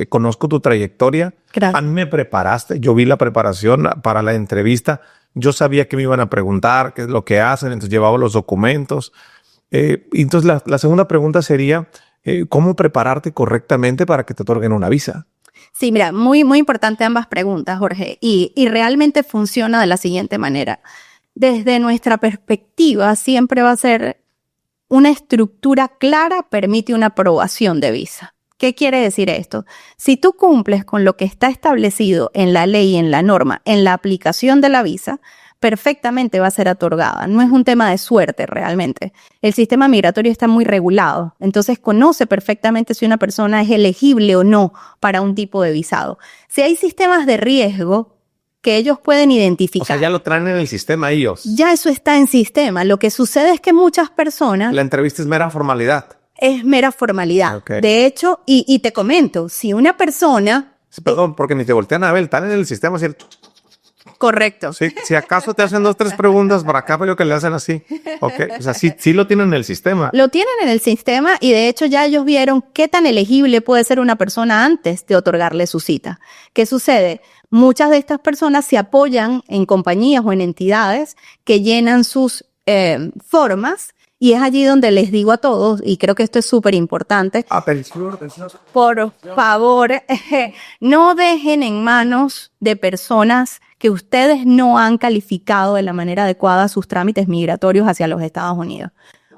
Conozco tu trayectoria. Gracias. A mí me preparaste. Yo vi la preparación para la entrevista. Yo sabía que me iban a preguntar qué es lo que hacen. Entonces llevaba los documentos. Entonces la segunda pregunta sería, ¿cómo prepararte correctamente para que te otorguen una visa? Sí, mira, muy, muy importante ambas preguntas, Jorge, y realmente funciona de la siguiente manera. Desde nuestra perspectiva, siempre va a ser una estructura clara, permite una aprobación de visa. ¿Qué quiere decir esto? Si tú cumples con lo que está establecido en la ley, en la norma, en la aplicación de la visa, perfectamente va a ser otorgada. No es un tema de suerte realmente. El sistema migratorio está muy regulado, entonces conoce perfectamente si una persona es elegible o no para un tipo de visado. Si hay sistemas de riesgo que ellos pueden identificar. O sea, ya lo traen en el sistema ellos. Ya eso está en sistema. Lo que sucede es que muchas personas... La entrevista es mera formalidad. Es mera formalidad. Okay. De hecho, y te comento, si una persona... Perdón, porque ni te voltean a ver, están en el sistema, ¿cierto? Correcto. Sí, si acaso te hacen 2, 3 preguntas para acá, pero que le hacen así. Okay. O sea, sí lo tienen en el sistema. Lo tienen en el sistema y de hecho ya ellos vieron qué tan elegible puede ser una persona antes de otorgarle su cita. ¿Qué sucede? Muchas de estas personas se apoyan en compañías o en entidades que llenan sus formas. Y es allí donde les digo a todos, y creo que esto es súper importante, por favor, no dejen en manos de personas que ustedes no han calificado de la manera adecuada sus trámites migratorios hacia los Estados Unidos.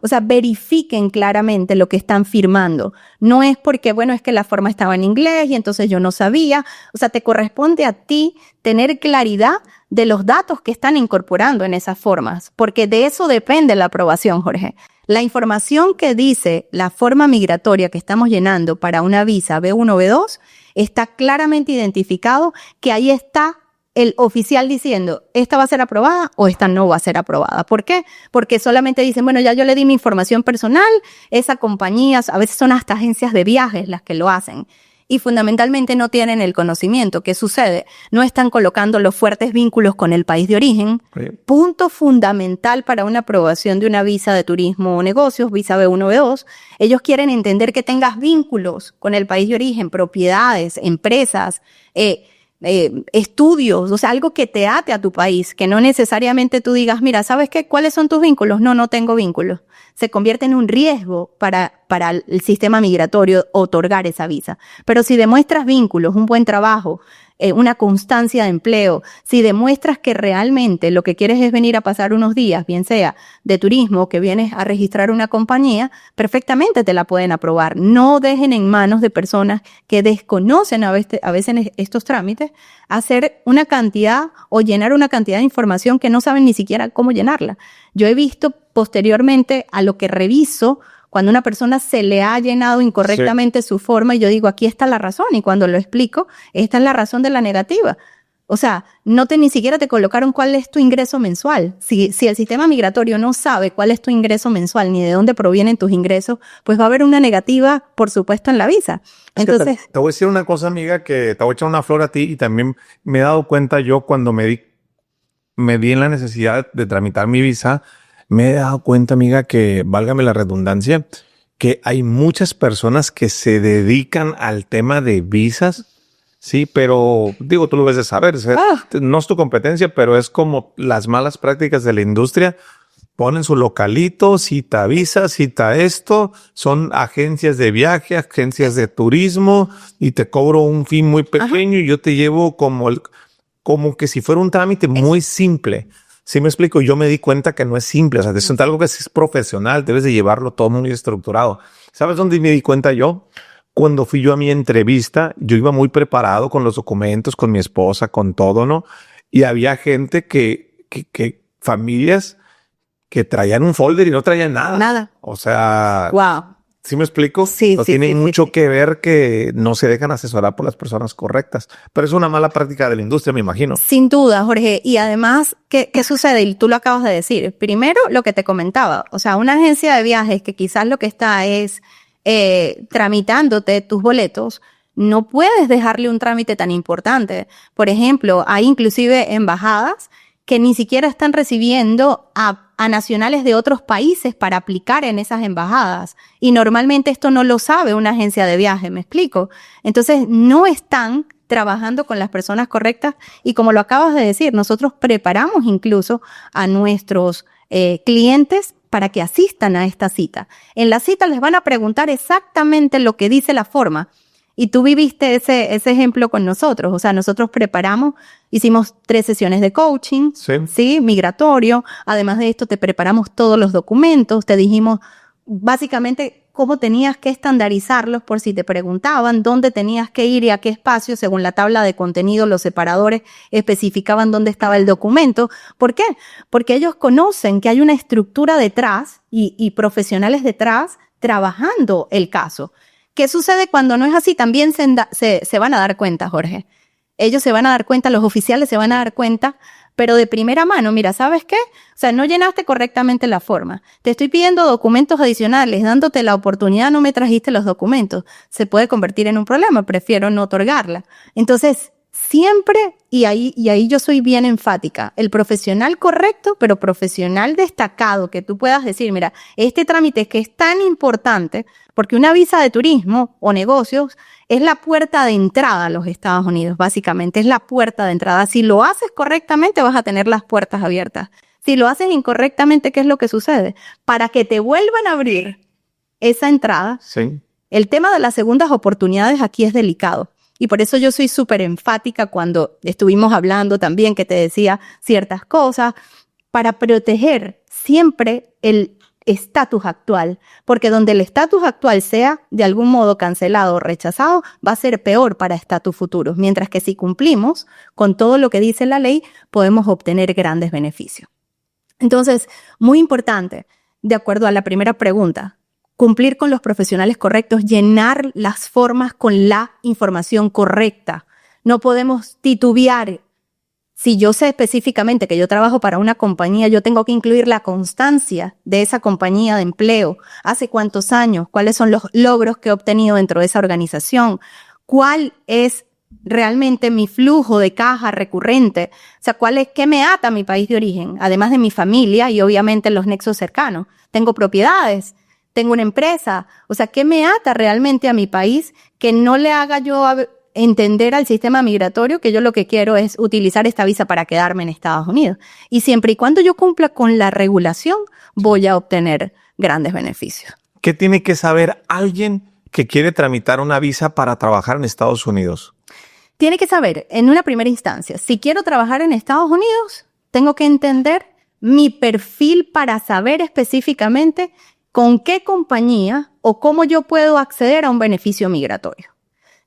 O sea, verifiquen claramente lo que están firmando. No es porque, bueno, es que la forma estaba en inglés y entonces yo no sabía. O sea, te corresponde a ti tener claridad de los datos que están incorporando en esas formas, porque de eso depende la aprobación, Jorge. La información que dice la forma migratoria que estamos llenando para una visa B1 o B2 está claramente identificado que ahí está el oficial diciendo, esta va a ser aprobada o esta no va a ser aprobada. ¿Por qué? Porque solamente dicen, bueno, ya yo le di mi información personal, esa compañía, a veces son hasta agencias de viajes las que lo hacen. Y fundamentalmente no tienen el conocimiento. ¿Qué sucede? No están colocando los fuertes vínculos con el país de origen. Sí. Punto fundamental para una aprobación de una visa de turismo o negocios, visa B1 o B2. Ellos quieren entender que tengas vínculos con el país de origen, propiedades, empresas, estudios, o sea, algo que te ate a tu país, que no necesariamente tú digas, mira, ¿sabes qué? ¿Cuáles son tus vínculos? No tengo vínculos. Se convierte en un riesgo para el sistema migratorio otorgar esa visa. Pero si demuestras vínculos, un buen trabajo, una constancia de empleo, si demuestras que realmente lo que quieres es venir a pasar unos días, bien sea de turismo, que vienes a registrar una compañía, perfectamente te la pueden aprobar. No dejen en manos de personas que desconocen a veces estos trámites hacer una cantidad o llenar una cantidad de información que no saben ni siquiera cómo llenarla. Yo he visto posteriormente a lo que reviso cuando una persona se le ha llenado incorrectamente su forma y yo digo, aquí está la razón. Y cuando lo explico, esta es la razón de la negativa. O sea, ni siquiera te colocaron cuál es tu ingreso mensual. Si el sistema migratorio no sabe cuál es tu ingreso mensual ni de dónde provienen tus ingresos, pues va a haber una negativa, por supuesto, en la visa. Entonces, te voy a decir una cosa, amiga, que te voy a echar una flor a ti y también me he dado cuenta yo cuando me di en la necesidad de tramitar mi visa. Me he dado cuenta, amiga, que, válgame la redundancia, que hay muchas personas que se dedican al tema de visas, sí, pero digo, tú lo ves de saber, no es tu competencia, pero es como las malas prácticas de la industria ponen su localito, cita visa, cita esto, son agencias de viaje, agencias de turismo y te cobro un fin muy pequeño y yo te llevo como que si fuera un trámite muy simple. ¿Sí me explico? Yo me di cuenta que no es simple, o sea, es algo que es profesional, debes de llevarlo todo muy estructurado. ¿Sabes dónde me di cuenta yo? Cuando fui yo a mi entrevista, yo iba muy preparado con los documentos, con mi esposa, con todo, ¿no? Y había gente familias que traían un folder y no traían nada. Nada. O sea, wow. ¿Sí me explico? Sí, no sí, tiene sí, mucho sí. que ver que no se dejan asesorar por las personas correctas. Pero es una mala práctica de la industria, me imagino. Sin duda, Jorge. Y además, ¿qué sucede? Y tú lo acabas de decir. Primero, lo que te comentaba. O sea, una agencia de viajes que quizás lo que está es tramitándote tus boletos, no puedes dejarle un trámite tan importante. Por ejemplo, hay inclusive embajadas que ni siquiera están recibiendo a nacionales de otros países para aplicar en esas embajadas. Y normalmente esto no lo sabe una agencia de viaje, ¿me explico? Entonces, no están trabajando con las personas correctas y como lo acabas de decir, nosotros preparamos incluso a nuestros clientes para que asistan a esta cita. En la cita les van a preguntar exactamente lo que dice la forma. Y tú viviste ese ejemplo con nosotros. O sea, nosotros preparamos, hicimos 3 sesiones de coaching, ¿sí? Migratorio. Además de esto, te preparamos todos los documentos. Te dijimos básicamente cómo tenías que estandarizarlos por si te preguntaban, dónde tenías que ir y a qué espacio. Según la tabla de contenido, los separadores especificaban dónde estaba el documento. ¿Por qué? Porque ellos conocen que hay una estructura detrás y profesionales detrás trabajando el caso. ¿Qué sucede cuando no es así? También se van a dar cuenta, Jorge. Ellos se van a dar cuenta, los oficiales se van a dar cuenta, pero de primera mano, mira, ¿sabes qué? O sea, no llenaste correctamente la forma. Te estoy pidiendo documentos adicionales, dándote la oportunidad, no me trajiste los documentos. Se puede convertir en un problema, prefiero no otorgarla. Entonces, siempre, y ahí yo soy bien enfática, el profesional correcto, pero profesional destacado, que tú puedas decir, mira, este trámite que es tan importante, porque una visa de turismo o negocios es la puerta de entrada a los Estados Unidos, básicamente, es la puerta de entrada. Si lo haces correctamente, vas a tener las puertas abiertas. Si lo haces incorrectamente, ¿qué es lo que sucede? Para que te vuelvan a abrir esa entrada, el tema de las segundas oportunidades aquí es delicado. Y por eso yo soy súper enfática cuando estuvimos hablando también, que te decía ciertas cosas, para proteger siempre el estatus actual, porque donde el estatus actual sea de algún modo cancelado o rechazado, va a ser peor para estatus futuros, mientras que si cumplimos con todo lo que dice la ley, podemos obtener grandes beneficios. Entonces, muy importante, de acuerdo a la primera pregunta, cumplir con los profesionales correctos, llenar las formas con la información correcta. No podemos titubear. Si yo sé específicamente que yo trabajo para una compañía, yo tengo que incluir la constancia de esa compañía de empleo. ¿Hace cuántos años? ¿Cuáles son los logros que he obtenido dentro de esa organización? ¿Cuál es realmente mi flujo de caja recurrente? O sea, ¿qué me ata a mi país de origen? Además de mi familia y obviamente los nexos cercanos. Tengo propiedades. Tengo una empresa, o sea, ¿qué me ata realmente a mi país que no le haga yo entender al sistema migratorio que yo lo que quiero es utilizar esta visa para quedarme en Estados Unidos? Y siempre y cuando yo cumpla con la regulación, voy a obtener grandes beneficios. ¿Qué tiene que saber alguien que quiere tramitar una visa para trabajar en Estados Unidos? Tiene que saber, en una primera instancia, si quiero trabajar en Estados Unidos, tengo que entender mi perfil para saber específicamente con qué compañía o cómo yo puedo acceder a un beneficio migratorio.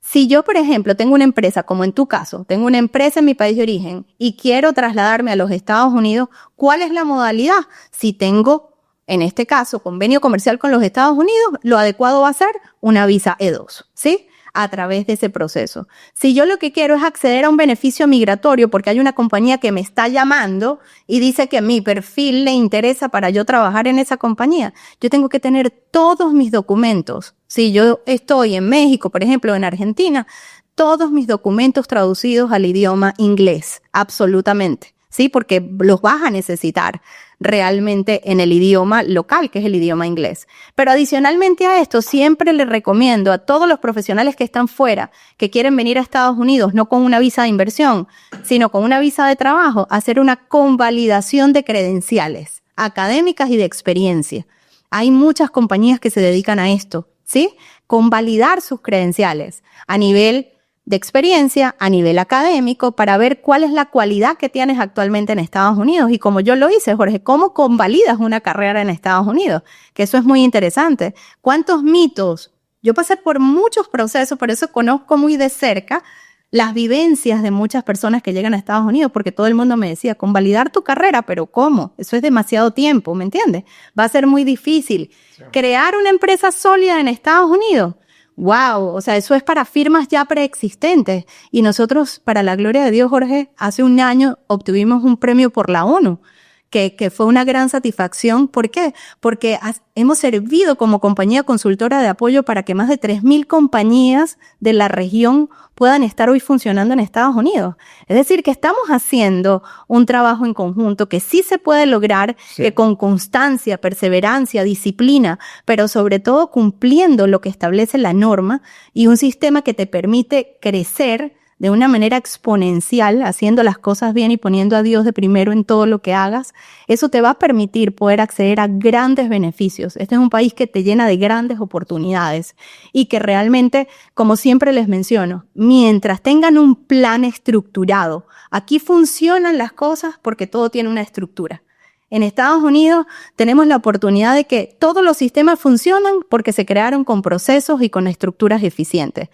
Si yo, por ejemplo, tengo una empresa, como en tu caso, tengo una empresa en mi país de origen y quiero trasladarme a los Estados Unidos, ¿cuál es la modalidad? Si tengo, en este caso, convenio comercial con los Estados Unidos, lo adecuado va a ser una visa E2, ¿sí? A través de ese proceso. Si yo lo que quiero es acceder a un beneficio migratorio porque hay una compañía que me está llamando y dice que mi perfil le interesa para yo trabajar en esa compañía, yo tengo que tener todos mis documentos. Si yo estoy en México, por ejemplo, en Argentina, todos mis documentos traducidos al idioma inglés, absolutamente, ¿sí? Porque los vas a necesitar realmente en el idioma local, que es el idioma inglés. Pero adicionalmente a esto, siempre le recomiendo a todos los profesionales que están fuera, que quieren venir a Estados Unidos, no con una visa de inversión, sino con una visa de trabajo, hacer una convalidación de credenciales. académicas y de experiencia. Hay muchas compañías que se dedican a esto, ¿sí? Con validar sus credenciales a nivel de experiencia, a nivel académico, para ver cuál es la cualidad que tienes actualmente en Estados Unidos. Y como yo lo hice, Jorge, ¿cómo convalidas una carrera en Estados Unidos? Que eso es muy interesante. ¿Cuántos mitos? Yo pasé por muchos procesos, por eso conozco muy de cerca las vivencias de muchas personas que llegan a Estados Unidos, porque todo el mundo me decía, convalidar tu carrera, pero ¿cómo? Eso es demasiado tiempo, ¿me entiendes? Va a ser muy difícil. Sí. Crear una empresa sólida en Estados Unidos, wow, o sea, eso es para firmas ya preexistentes. Y nosotros, para la gloria de Dios, Jorge, hace un año obtuvimos un premio por la ONU, que fue una gran satisfacción. ¿Por qué? Porque hemos servido como compañía consultora de apoyo para que más de 3,000 compañías de la región puedan estar hoy funcionando en Estados Unidos. Es decir, que estamos haciendo un trabajo en conjunto que sí se puede lograr, sí, que con constancia, perseverancia, disciplina, pero sobre todo cumpliendo lo que establece la norma y un sistema que te permite crecer de una manera exponencial, haciendo las cosas bien y poniendo a Dios de primero en todo lo que hagas. Eso te va a permitir poder acceder a grandes beneficios. Este es un país que te llena de grandes oportunidades y que realmente, como siempre les menciono, mientras tengan un plan estructurado, aquí funcionan las cosas porque todo tiene una estructura. En Estados Unidos tenemos la oportunidad de que todos los sistemas funcionan porque se crearon con procesos y con estructuras eficientes.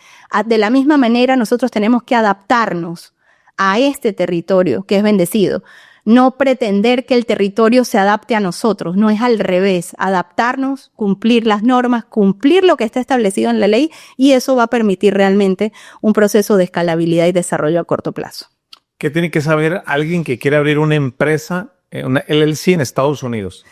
De la misma manera, nosotros tenemos que adaptarnos a este territorio que es bendecido. No pretender que el territorio se adapte a nosotros, no es al revés. Adaptarnos, cumplir las normas, cumplir lo que está establecido en la ley, y eso va a permitir realmente un proceso de escalabilidad y desarrollo a corto plazo. ¿Qué tiene que saber alguien que quiere abrir una empresa, una LLC en Estados Unidos?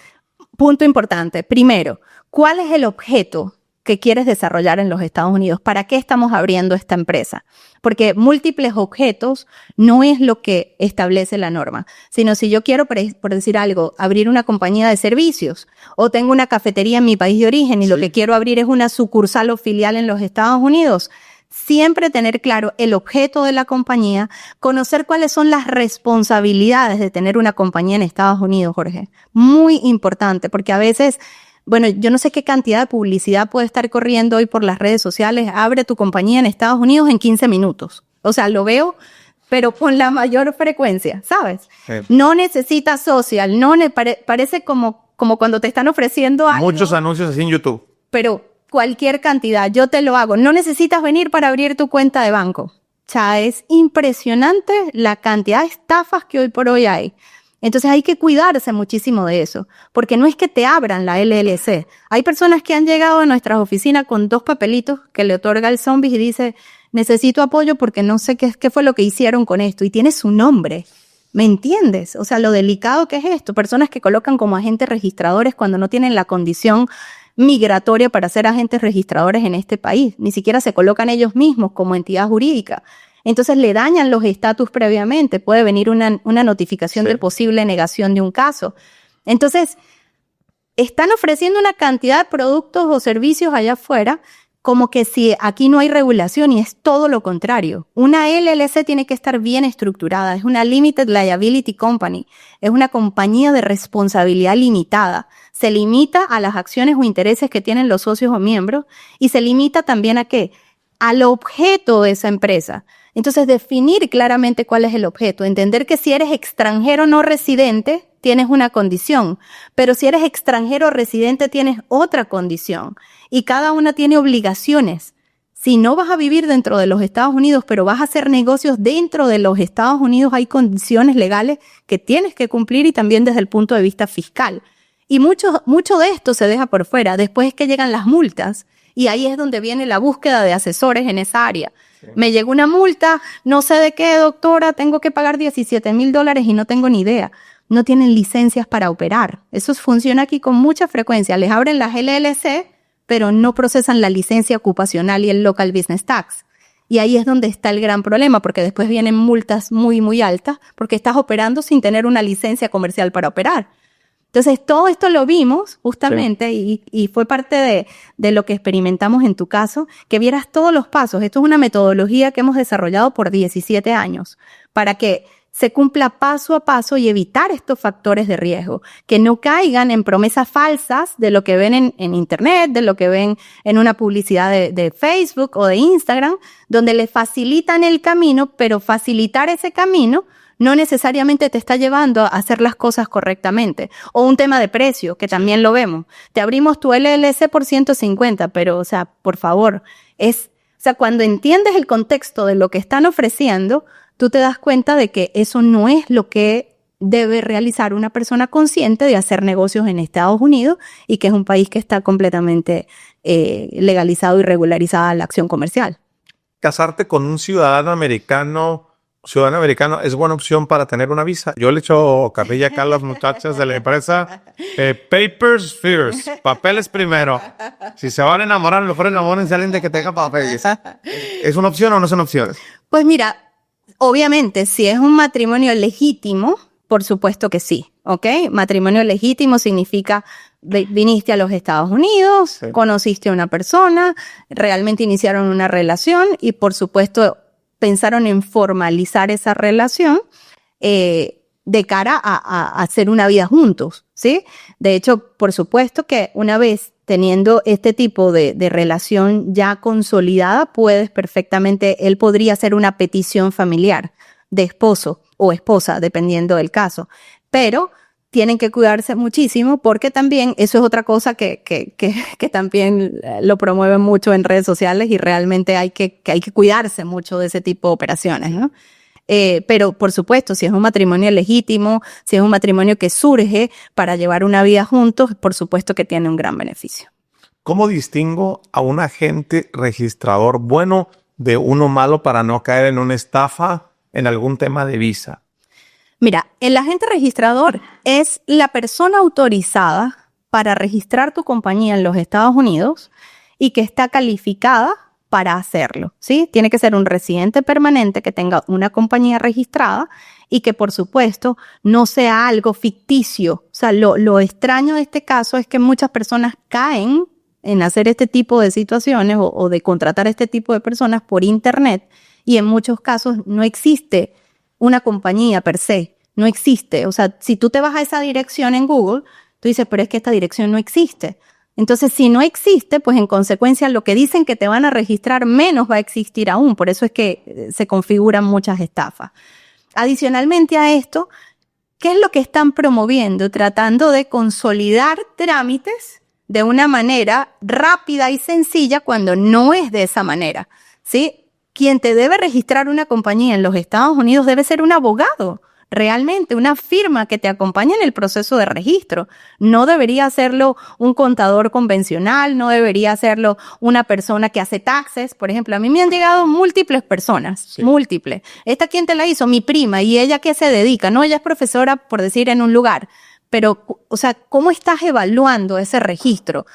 Punto importante. Primero, ¿cuál es el objeto que quieres desarrollar en los Estados Unidos? ¿Para qué estamos abriendo esta empresa? Porque múltiples objetos no es lo que establece la norma, sino si yo quiero, por decir algo, abrir una compañía de servicios o tengo una cafetería en mi país de origen y lo que quiero abrir es una sucursal o filial en los Estados Unidos, siempre tener claro el objeto de la compañía, conocer cuáles son las responsabilidades de tener una compañía en Estados Unidos, Jorge. Muy importante, porque a veces, bueno, yo no sé qué cantidad de publicidad puede estar corriendo hoy por las redes sociales. Abre tu compañía en Estados Unidos en 15 minutos. O sea, lo veo, pero con la mayor frecuencia, ¿sabes? Sí. No necesitas social, parece como cuando te están ofreciendo algo. Muchos anuncios así en YouTube. Pero cualquier cantidad, yo te lo hago. No necesitas venir para abrir tu cuenta de banco. O sea, es impresionante la cantidad de estafas que hoy por hoy hay. Entonces hay que cuidarse muchísimo de eso, porque no es que te abran la LLC. Hay personas que han llegado a nuestras oficinas con 2 papelitos que le otorga el zombie y dice, necesito apoyo porque no sé qué fue lo que hicieron con esto. Y tiene su nombre. ¿Me entiendes? O sea, lo delicado que es esto. Personas que colocan como agentes registradores cuando no tienen la condición migratoria para ser agentes registradores en este país. Ni siquiera se colocan ellos mismos como entidad jurídica. Entonces le dañan los estatus previamente. Puede venir una notificación de posible negación de un caso. Entonces, están ofreciendo una cantidad de productos o servicios allá afuera como que si aquí no hay regulación, y es todo lo contrario. Una LLC tiene que estar bien estructurada. Es una Limited Liability Company. Es una compañía de responsabilidad limitada. Se limita a las acciones o intereses que tienen los socios o miembros y se limita también ¿a qué? Al objeto de esa empresa. Entonces, definir claramente cuál es el objeto. Entender que si eres extranjero no residente, tienes una condición, pero si eres extranjero residente tienes otra condición y cada una tiene obligaciones. Si no vas a vivir dentro de los Estados Unidos, pero vas a hacer negocios dentro de los Estados Unidos, hay condiciones legales que tienes que cumplir y también desde el punto de vista fiscal. Y mucho de esto se deja por fuera. Después es que llegan las multas y ahí es donde viene la búsqueda de asesores en esa área. Sí. Me llegó una multa, no sé de qué, doctora, tengo que pagar $17,000 y no tengo ni idea. No tienen licencias para operar. Eso funciona aquí con mucha frecuencia. Les abren las LLC, pero no procesan la licencia ocupacional y el Local Business Tax. Y ahí es donde está el gran problema, porque después vienen multas muy, muy altas, porque estás operando sin tener una licencia comercial para operar. Entonces, todo esto lo vimos justamente y fue parte de lo que experimentamos en tu caso, que vieras todos los pasos. Esto es una metodología que hemos desarrollado por 17 años para que se cumpla paso a paso y evitar estos factores de riesgo, que no caigan en promesas falsas de lo que ven en Internet, de lo que ven en una publicidad de Facebook o de Instagram, donde les facilitan el camino, pero facilitar ese camino no necesariamente te está llevando a hacer las cosas correctamente. O un tema de precio, que también lo vemos. Te abrimos tu LLC por 150, pero, o sea, por favor, cuando entiendes el contexto de lo que están ofreciendo, tú te das cuenta de que eso no es lo que debe realizar una persona consciente de hacer negocios en Estados Unidos y que es un país que está completamente legalizado y regularizada la acción comercial. Casarte con un ciudadano americano es buena opción para tener una visa. Yo le echo carrilla acá a las muchachas de la empresa. Papers first. Papeles primero. Si se van a enamorar, mejor enamórense a alguien de que tenga papeles. ¿Es una opción o no es una opción? Pues mira, obviamente, si es un matrimonio legítimo, por supuesto que sí, ¿ok? Matrimonio legítimo significa viniste a los Estados Unidos, sí, conociste a una persona, realmente iniciaron una relación y, por supuesto, pensaron en formalizar esa relación de cara a hacer una vida juntos, ¿sí? De hecho, por supuesto que una vez teniendo este tipo de relación ya consolidada, él podría hacer una petición familiar de esposo o esposa, dependiendo del caso. Pero tienen que cuidarse muchísimo porque también eso es otra cosa que también lo promueven mucho en redes sociales y realmente hay que cuidarse mucho de ese tipo de operaciones, ¿no? Pero, por supuesto, si es un matrimonio legítimo, si es un matrimonio que surge para llevar una vida juntos, por supuesto que tiene un gran beneficio. ¿Cómo distingo a un agente registrador bueno de uno malo para no caer en una estafa en algún tema de visa? Mira, el agente registrador es la persona autorizada para registrar tu compañía en los Estados Unidos y que está calificada para hacerlo, ¿sí? Tiene que ser un residente permanente que tenga una compañía registrada y que, por supuesto, no sea algo ficticio. O sea, lo extraño de este caso es que muchas personas caen en hacer este tipo de situaciones o de contratar a este tipo de personas por Internet y en muchos casos no existe una compañía per se, no existe. O sea, si tú te vas a esa dirección en Google, tú dices, pero es que esta dirección no existe. Entonces, si no existe, pues en consecuencia lo que dicen que te van a registrar menos va a existir aún. Por eso es que se configuran muchas estafas. Adicionalmente a esto, ¿qué es lo que están promoviendo? Tratando de consolidar trámites de una manera rápida y sencilla cuando no es de esa manera, ¿sí? Quien te debe registrar una compañía en los Estados Unidos debe ser un abogado, realmente una firma que te acompañe en el proceso de registro. No debería hacerlo un contador convencional, no debería hacerlo una persona que hace taxes. Por ejemplo, a mí me han llegado múltiples personas, sí, múltiples. ¿Esta quién te la hizo? Mi prima. ¿Y ella qué se dedica? No, ella es profesora, por decir, en un lugar. Pero, o sea, ¿cómo estás evaluando ese registro?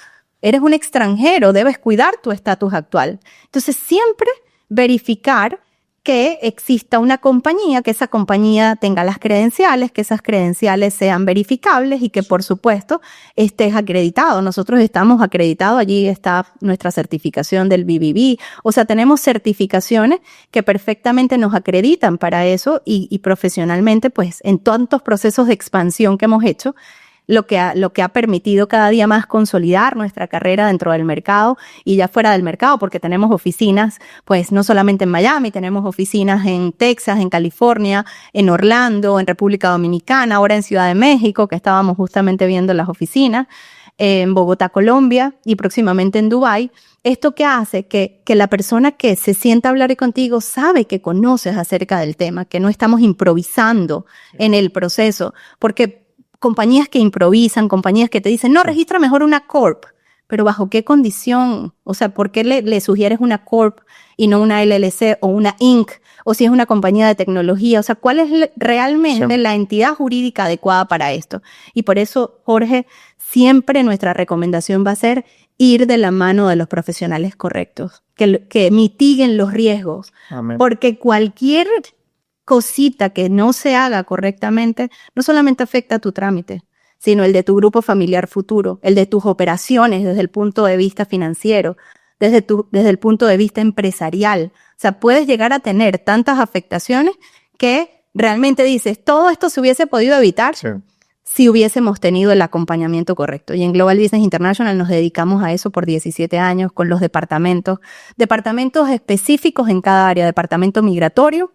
Eres un extranjero, debes cuidar tu estatus actual. Entonces, siempre verificar que exista una compañía, que esa compañía tenga las credenciales, que esas credenciales sean verificables y que, por supuesto, estés acreditado. Nosotros estamos acreditados, allí está nuestra certificación del BBB. O sea, tenemos certificaciones que perfectamente nos acreditan para eso y profesionalmente, pues, en tantos procesos de expansión que hemos hecho, lo que ha permitido cada día más consolidar nuestra carrera dentro del mercado y ya fuera del mercado, porque tenemos oficinas, pues no solamente en Miami, tenemos oficinas en Texas, en California, en Orlando, en República Dominicana, ahora en Ciudad de México, que estábamos justamente viendo las oficinas, en Bogotá, Colombia y próximamente en Dubái. Esto que hace que la persona que se sienta a hablar contigo sabe que conoces acerca del tema, que no estamos improvisando en el proceso, porque compañías que improvisan, compañías que te dicen, no, registra mejor una corp, pero ¿bajo qué condición? O sea, ¿por qué le sugieres una corp y no una LLC o una Inc? O si es una compañía de tecnología, o sea, ¿cuál es realmente la entidad jurídica adecuada para esto? Y por eso, Jorge, siempre nuestra recomendación va a ser ir de la mano de los profesionales correctos, que mitiguen los riesgos. Amén. Porque cualquier cosita que no se haga correctamente, no solamente afecta a tu trámite, sino el de tu grupo familiar futuro, el de tus operaciones desde el punto de vista financiero, desde el punto de vista empresarial. O sea, puedes llegar a tener tantas afectaciones que realmente dices, todo esto se hubiese podido evitar si hubiésemos tenido el acompañamiento correcto. Y en Global Business International nos dedicamos a eso por 17 años con los departamentos específicos en cada área. Departamento migratorio,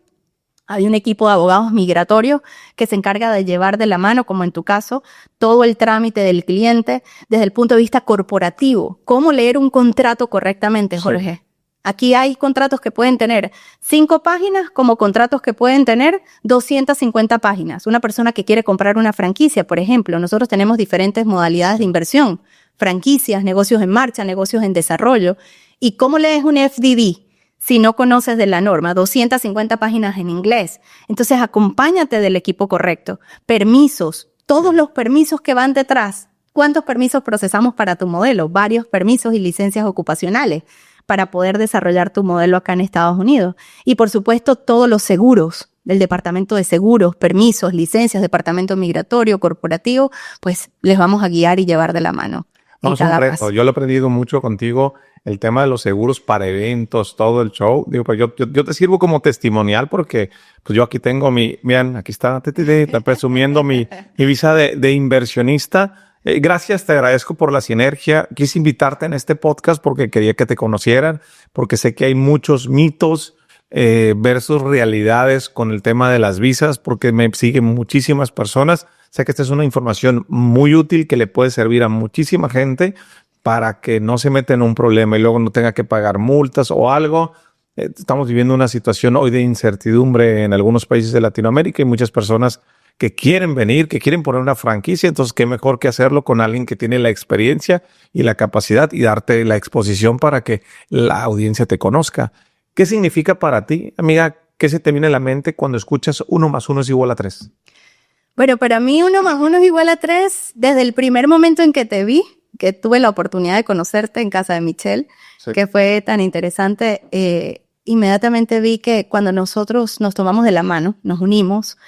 hay un equipo de abogados migratorios que se encarga de llevar de la mano, como en tu caso, todo el trámite del cliente desde el punto de vista corporativo. ¿Cómo leer un contrato correctamente, Jorge? Sí. Aquí hay contratos que pueden tener 5 páginas como contratos que pueden tener 250 páginas. Una persona que quiere comprar una franquicia, por ejemplo, nosotros tenemos diferentes modalidades de inversión, franquicias, negocios en marcha, negocios en desarrollo. ¿Y cómo lees un FDD si no conoces de la norma? 250 páginas en inglés. Entonces, acompáñate del equipo correcto. Permisos, todos los permisos que van detrás. ¿Cuántos permisos procesamos para tu modelo? Varios permisos y licencias ocupacionales para poder desarrollar tu modelo acá en Estados Unidos. Y por supuesto, todos los seguros, del departamento de seguros, permisos, licencias, departamento migratorio, corporativo, pues les vamos a guiar y llevar de la mano. Vamos a un reto. Yo lo he aprendido mucho contigo, el tema de los seguros para eventos, todo el show. Digo, pues yo te sirvo como testimonial porque pues yo aquí tengo miren, aquí está presumiendo mi visa de inversionista. Gracias, te agradezco por la sinergia. Quise invitarte en este podcast porque quería que te conocieran, porque sé que hay muchos mitos versus realidades con el tema de las visas, porque me siguen muchísimas personas. Sé que esta es una información muy útil que le puede servir a muchísima gente para que no se meta en un problema y luego no tenga que pagar multas o algo. Estamos viviendo una situación hoy de incertidumbre en algunos países de Latinoamérica y muchas personas que quieren venir, que quieren poner una franquicia, entonces qué mejor que hacerlo con alguien que tiene la experiencia y la capacidad y darte la exposición para que la audiencia te conozca. ¿Qué significa para ti, amiga? ¿Qué se te viene a la mente cuando escuchas 1 más 1 es igual a 3? Bueno, para mí 1 más 1 es igual a 3 desde el primer momento en que te vi, que tuve la oportunidad de conocerte en casa de Michelle, sí, que fue tan interesante. Inmediatamente vi que cuando nosotros nos tomamos de la mano, nos unimos,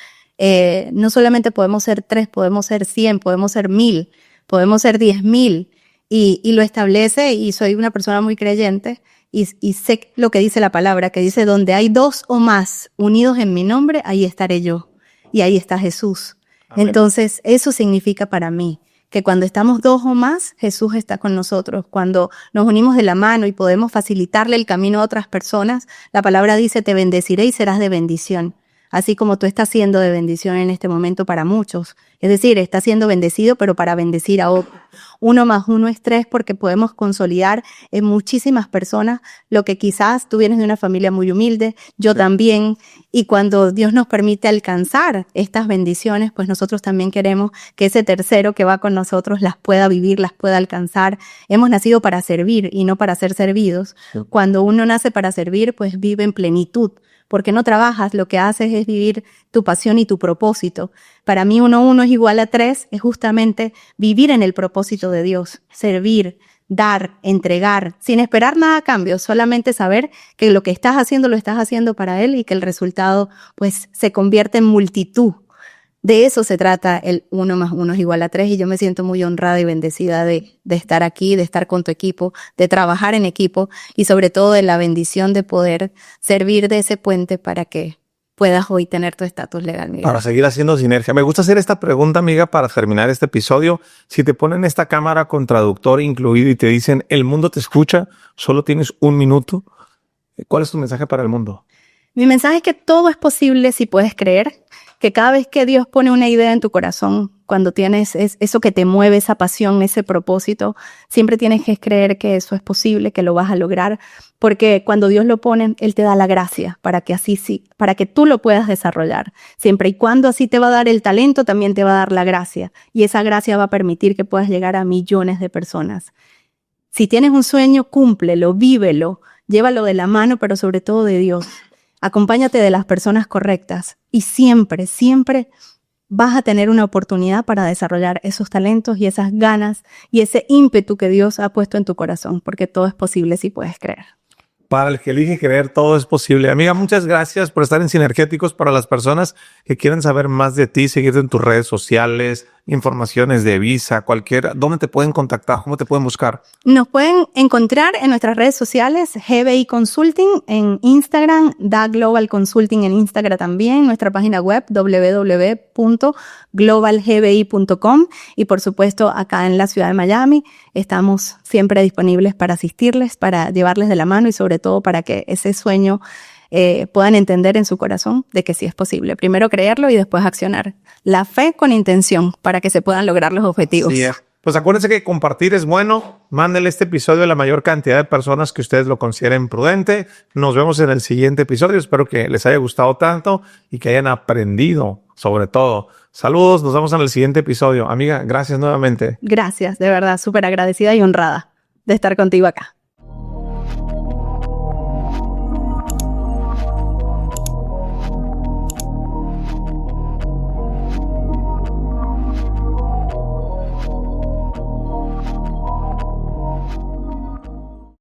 no solamente podemos ser 3, podemos ser 100, podemos ser 1000, podemos ser 10,000 y lo establece, y soy una persona muy creyente y sé lo que dice la palabra, que dice donde hay 2 o más unidos en mi nombre, ahí estaré yo y ahí está Jesús. Amén. Entonces eso significa para mí que cuando estamos 2 o más, Jesús está con nosotros. Cuando nos unimos de la mano y podemos facilitarle el camino a otras personas, la palabra dice te bendeciré y serás de bendición. Así como tú estás siendo de bendición en este momento para muchos. Es decir, estás siendo bendecido, pero para bendecir a otros. 1 más 1 es 3 porque podemos consolidar en muchísimas personas lo que quizás tú vienes de una familia muy humilde, yo también, y cuando Dios nos permite alcanzar estas bendiciones, pues nosotros también queremos que ese tercero que va con nosotros las pueda vivir, las pueda alcanzar. Hemos nacido para servir y no para ser servidos. Sí. Cuando uno nace para servir, pues vive en plenitud. Porque no trabajas, lo que haces es vivir tu pasión y tu propósito. Para mí 1 es igual a 3, es justamente vivir en el propósito de Dios, servir, dar, entregar, sin esperar nada a cambio, solamente saber que lo que estás haciendo lo estás haciendo para Él y que el resultado pues se convierte en multitud. De eso se trata el 1 más 1 es igual a 3 y yo me siento muy honrada y bendecida de estar aquí, de estar con tu equipo, de trabajar en equipo y sobre todo de la bendición de poder servir de ese puente para que puedas hoy tener tu estatus legal, Miguel. Para seguir haciendo sinergia. Me gusta hacer esta pregunta, amiga, para terminar este episodio. Si te ponen esta cámara con traductor incluido y te dicen el mundo te escucha, solo tienes 1 minuto, ¿cuál es tu mensaje para el mundo? Mi mensaje es que todo es posible si puedes creer, que cada vez que Dios pone una idea en tu corazón, cuando tienes eso que te mueve, esa pasión, ese propósito, siempre tienes que creer que eso es posible, que lo vas a lograr, porque cuando Dios lo pone, Él te da la gracia para que así sí, para que tú lo puedas desarrollar. Siempre y cuando así te va a dar el talento, también te va a dar la gracia, y esa gracia va a permitir que puedas llegar a millones de personas. Si tienes un sueño, cúmplelo, vívelo, llévalo de la mano, pero sobre todo de Dios. Acompáñate de las personas correctas y siempre, siempre vas a tener una oportunidad para desarrollar esos talentos y esas ganas y ese ímpetu que Dios ha puesto en tu corazón, porque todo es posible si puedes creer. Para el que elige creer, todo es posible. Amiga, muchas gracias por estar en Sinergéticos. Para las personas que quieren saber más de ti, seguirte en tus redes sociales, informaciones de Visa, ¿dónde te pueden contactar? ¿Cómo te pueden buscar? Nos pueden encontrar en nuestras redes sociales, GBI Consulting en Instagram, Da Global Consulting en Instagram también, nuestra página web www.globalgbi.com y por supuesto acá en la ciudad de Miami estamos siempre disponibles para asistirles, para llevarles de la mano y sobre todo para que ese sueño puedan entender en su corazón de que sí es posible. Primero creerlo y después accionar. La fe con intención para que se puedan lograr los objetivos. Sí, pues acuérdense que compartir es bueno. Mándenle este episodio a la mayor cantidad de personas que ustedes lo consideren prudente. Nos vemos en el siguiente episodio. Espero que les haya gustado tanto y que hayan aprendido sobre todo. Saludos, nos vemos en el siguiente episodio. Amiga, gracias nuevamente. Gracias, de verdad, súper agradecida y honrada de estar contigo acá.